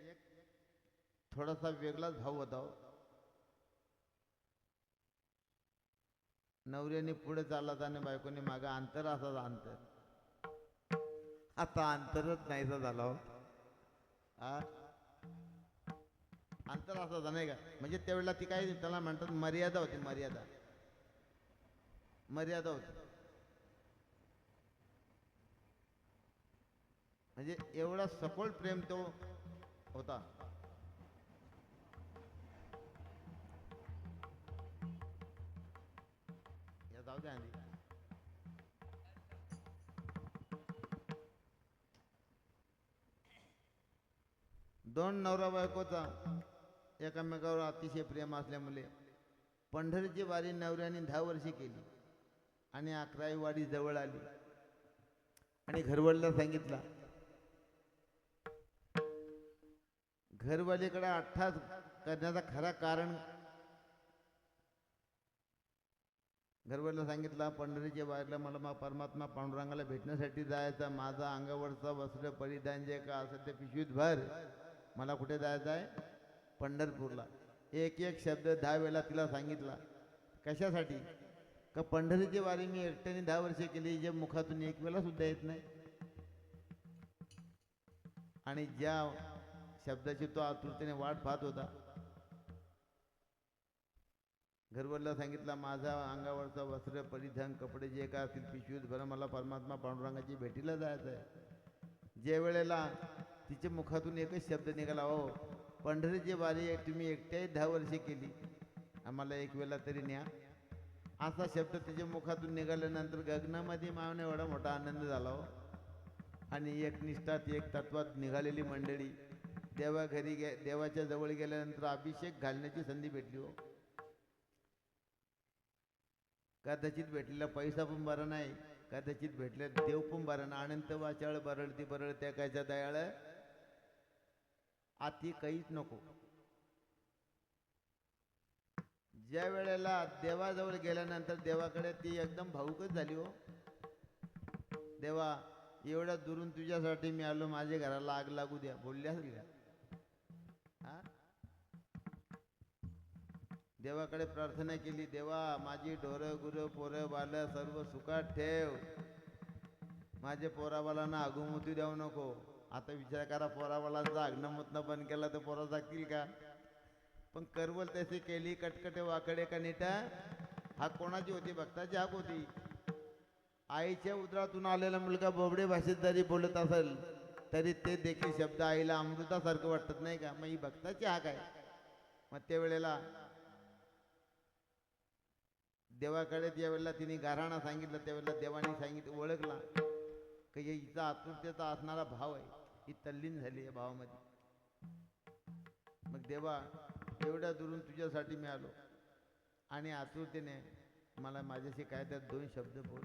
थोडासा वेगळाच भाव होता हो. नवऱ्याने पुढे चालला आणि बायकोने मागे अंतर असाच अंतर आता अंतरच नाहीसा झाला हो आ अंतर असाच नाही का म्हणजे त्यावेळेला ती काय त्याला म्हणतात मर्यादा होती मर्यादा होती म्हणजे एवढा सखोल प्रेम तो होता या जाऊ द्या आधी दोन नवरा बायकोचा एकामेकावर अतिशय प्रेम असल्यामुळे पंढरीची वारी नवऱ्याने 10 वर्षे केली आणि 11वी वारी जवळ आली आणि घरवडला सांगितला घरवालीकडे अठ्ठास करण्याचा खरा कारण घरवालीला सांगितला पंढरीच्या वारीला मला परमात्मा पांडुरंगाला भेटण्यासाठी जायचा माझा अंगावरचा वस्त्र परिधान जे का असं ते पिशवीत भर मला कुठे जायचं आहे पंढरपूरला एक एक शब्द 10 वेळा तिला सांगितला कशासाठी का पंढरीची वारी मी एकट्याने 10 वर्षे केली जे मुखातून एक वेळा सुद्धा येत नाही आणि ज्या शब्दाची तो आतुरतेने वाट पाहत होता घरवरला सांगितला माझा अंगावरचा वस्त्र परिधान कपडे जे काय असतील पिशवीत भर मला परमात्मा पांडुरंगाची भेटीला जायचं आहे जे वेळेला तिच्या मुखातून एकच शब्द निघाला हो पंढरीची वारी तुम्ही एकट्याही 10 वर्षे केली आम्हाला एक वेळा तरी न्या असा शब्द तिच्या मुखातून निघाल्यानंतर गगनामध्ये मावने एवढा मोठा आनंद झाला हो आणि एक निष्ठात एक तत्वात निघालेली मंडळी देवा घरी देवाच्या जवळ गेल्यानंतर अभिषेक घालण्याची संधी भेटली हो कदाचित भेटलेला पैसा पण बरा नाही कदाचित भेटले देव पण बरा ना अनंत वाचाळ बरळती बरळ त्या कायचा दयाळ आती काहीच नको ज्या वेळेला देवाजवळ गेल्यानंतर देवाकडे ती एकदम भावुकच झाली हो देवा एवढ्या दुरून तुझ्यासाठी मी आलो माझ्या घराला आग लागू द्या बोलली असेल का देवाकडे प्रार्थना केली, देवा माझी ढोरं गुरं पोरं बालं सर्व सुखात ठेव, माझे पोराबालांना आगुमती देऊ नको. आता विचार करा, पोराबालांचा आग्नमतनं बंद केला तर पोरा जातील का? पण करवल तशी केली, कटकटे वाकडे का नीटा. हा कोणाची होती? भक्ताची हाक होती. आईच्या उदरातून आलेला मुलगा बोबडे भाषेत जरी बोलत असेल तरी ते देखील शब्द आईला अमृतासारखं वाटत नाही का? मग ही भक्ताची हाक आहे. मग त्यावेळेला देवाकडे ज्यावेळेला तिने गाऱ्हाणा सांगितलं त्यावेळेला देवाने सांगितलं, ओळखला की हिचा आतुरतेचा असणारा भाव आहे, ही तल्लीन झाली या भावामध्ये. मग देवा एवढ्या दुरून तुझ्यासाठी मी आलो आणि आतुरतेने मला माझ्याशी काय तर दोन शब्द बोल.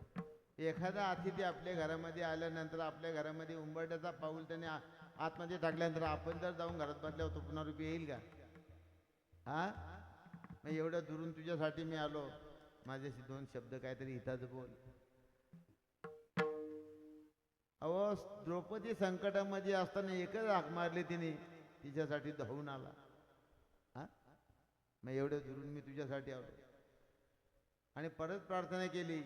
एखादा अतिथी आपल्या घरामध्ये आल्यानंतर आपल्या घरामध्ये उंबरट्याचा पाऊल त्याने आतमध्ये टाकल्यानंतर आपण जर जाऊन घरात बसल्यावर तो पुन्हा रुपये येईल का? हा, मग एवढ्या दुरून तुझ्यासाठी मी आलो, माझ्याशी दोन शब्द काहीतरी हिताचं बोल. अहो द्रौपदी संकटामध्ये असताना एकच हाक मारली तिने, तिच्यासाठी धावून आला. हा, मग एवढ्या दुरून मी तुझ्यासाठी आलो आणि परत प्रार्थना केली,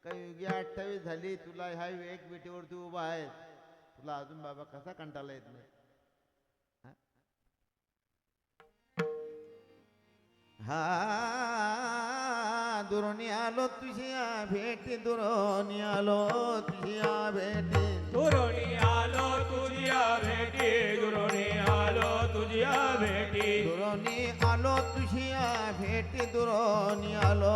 काही युगी 28 झाली, तुला ह्या एक विटेवर तू उभा आहे, तुला अजून बाबा कसा कंटाळा येत नाही? हा दुरोनी आलो तुझ्या भेटी, दुरोनी आलो तुझ्या भेटी, दुरोणी आलो तुझ्या भेटी, दुरोणी आलो तुझ्या भेटी, दुरोनी आलो तुझ्या भेटी, दुरोनी आलो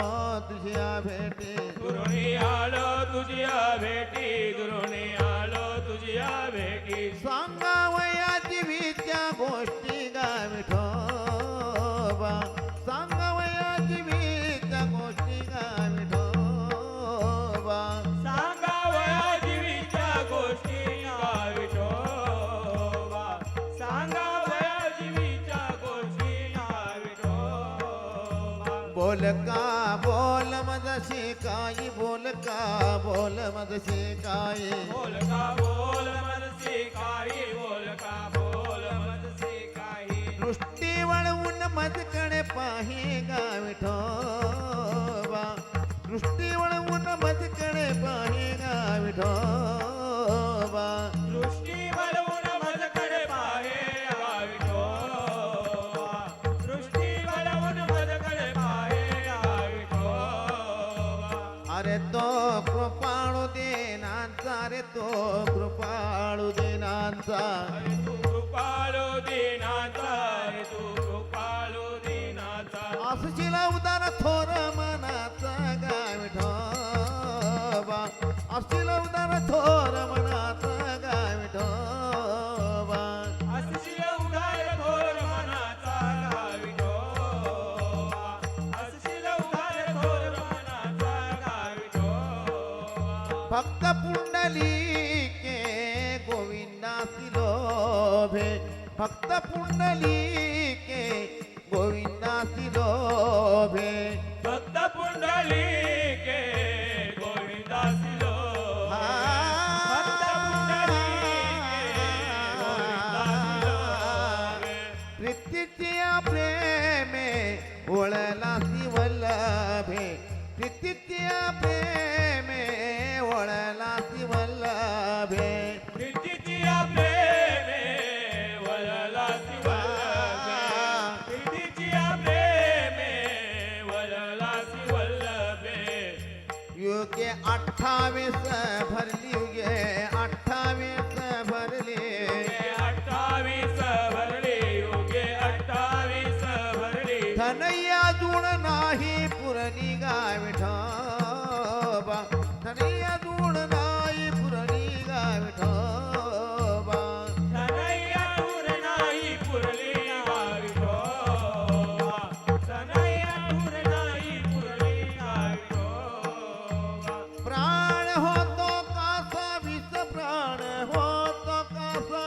तुझ्या भेटी, दुरोणी आलो तुझ्या भेटी, दुरोणी आलो तुझ्या भेटी. सांगावया जीवीच्या गोष्टी गा विठोबा, सांगावया जीवीच्या गोष्टी गा विठोबा, सांगावया जीवीच्या गोष्टी गा विठोबा, सांगावया जीवीच्या गोष्टी गा विठोबा. बोल का बोल मज शिकाई, बोल का बोल मज शिकाई, बोल का बोल मनसी काही, बोल का बोल मनसी काही. दृष्टी वळवून मजकडे पाही गा विठोबा, दृष्टी वळवून मजकडे पाही गा विठोबा, दृष्टी वळवून माझ्याकडे पाहे गा विठोबा, दृष्टी वळवून माझ्याकडे पाहे गा विठोबा. अरे तो कृपाळू देनांचा, रे तो कृपाळू देनांचा, अरे तू कृपाळू दीनाचा, रे तू कृपाळू दीनाचा. असशील उदार थोर मनाचा गा विठोबा, असशील उदार थोर मनाचा गा विठोबा, असशील उदार थोर मनाचा गा विठोबा, असशील उदार थोर मनाचा गा विठोबा. भक्त पुंडलिके गोविंदासी लोभे, भक्त पुंडलिके गोविंदासी लोभे, भक्त पुंडलिके गोविंदासी लोभे, भक्त पुंडलिके गोविंदासी लोभे. प्रीतीच्या प्रेमे ओळलासी वल्लभे, प्रीतीच्या प्रेमे ओळलासी वल्लभे, प्रीतीच्या प्रेमे वळलासी वल्लभे, प्रीतीच्या प्रेमे वळलासी वल्लभे. युगे 28 भरली, युगे 28 भरली, युगे 28 भरली, युगे 28 भरली. धनय्या जुळ नाही पुरणी गा विठोबा, धनय्या जुळ नाही पुरणी गा विठोबा, धनय्या दूर नाही पुरली गा विठोबा, धनय्या दूर नाही पुरली गा विठोबा. प्राण होतो कासा विष, प्राण होतो कासा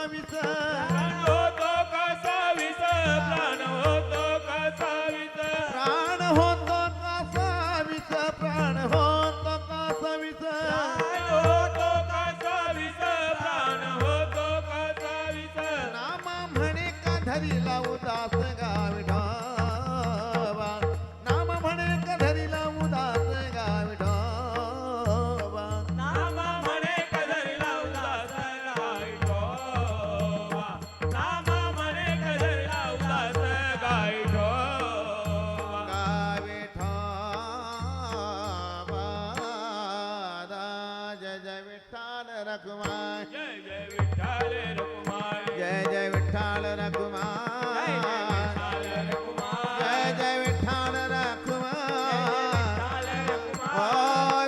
रखुमाई जय जय विठ्ठल रखुमाई जय जय विठ्ठल रखुमाई जय जय विठ्ठल रखुमाई ओ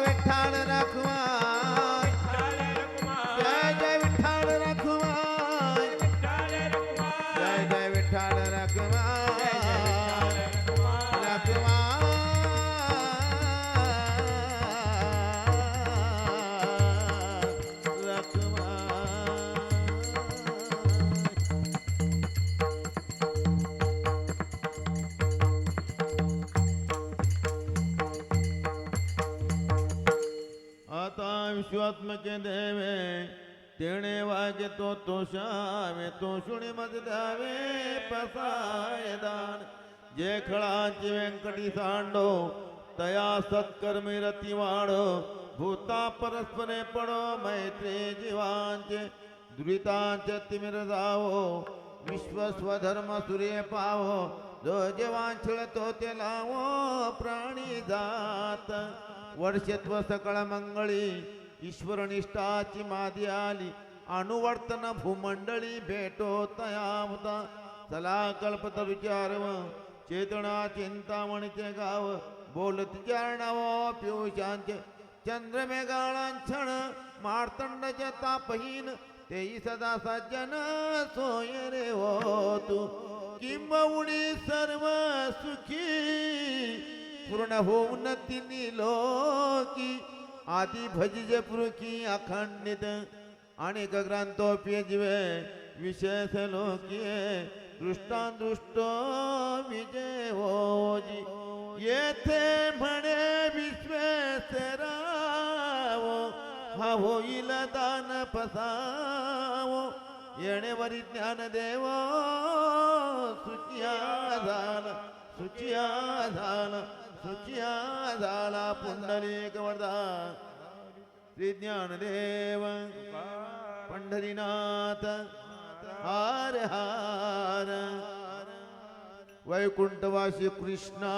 विठ्ठल रखुमाई जय जय विठ्ठल रखुमाई जय जय विठ्ठल रखुमाई आता विश्वात्मके देवे तेणे वागे तो श्यामे तो शुणी मज द्यावे पसाय दान जे खळाची व्यंकटी सांडो तया सत्कर्मी रती वाढो भूता परस्परे पडो मैत्री जीवांचे दुरितांचे तिमिर जावो विश्व स्वधर्म सूर्य पावो जो जेव्हा छिळतो ते लावो प्राणी जात वर्षत्व सकळ मंगळी ईश्वर निष्ठाची मादी आली अनुवर्तन भूमंडळी भेटो तयावता चला कल्पत विचारव चेतना चिंतामणीचे गाव बोलत चरणाव पियुषांचे चंद्रमेघाळांछण मार्तंडचे तापहीन तेही सदा सज्जन सोय रे हो तू किंबहुनी सर्व सुखी पूर्ण होऊन तिन्ही लोकी आदि भजिजे पुरुखी अखंडित आणि ग्रंथोपी जीवे विशेष लोकीये दृष्टांदृष्ट विजय होजी येथे म्हणे विश्वेश्वरावो हा होईल दान पसावो येणेवरी ज्ञान देव सुचिया झाला सुचिया झाला सुचिया झाला पुंडलिक वरदा श्री ज्ञानदेव पंढरीनाथ हार हार वैकुंठवासी कृष्णा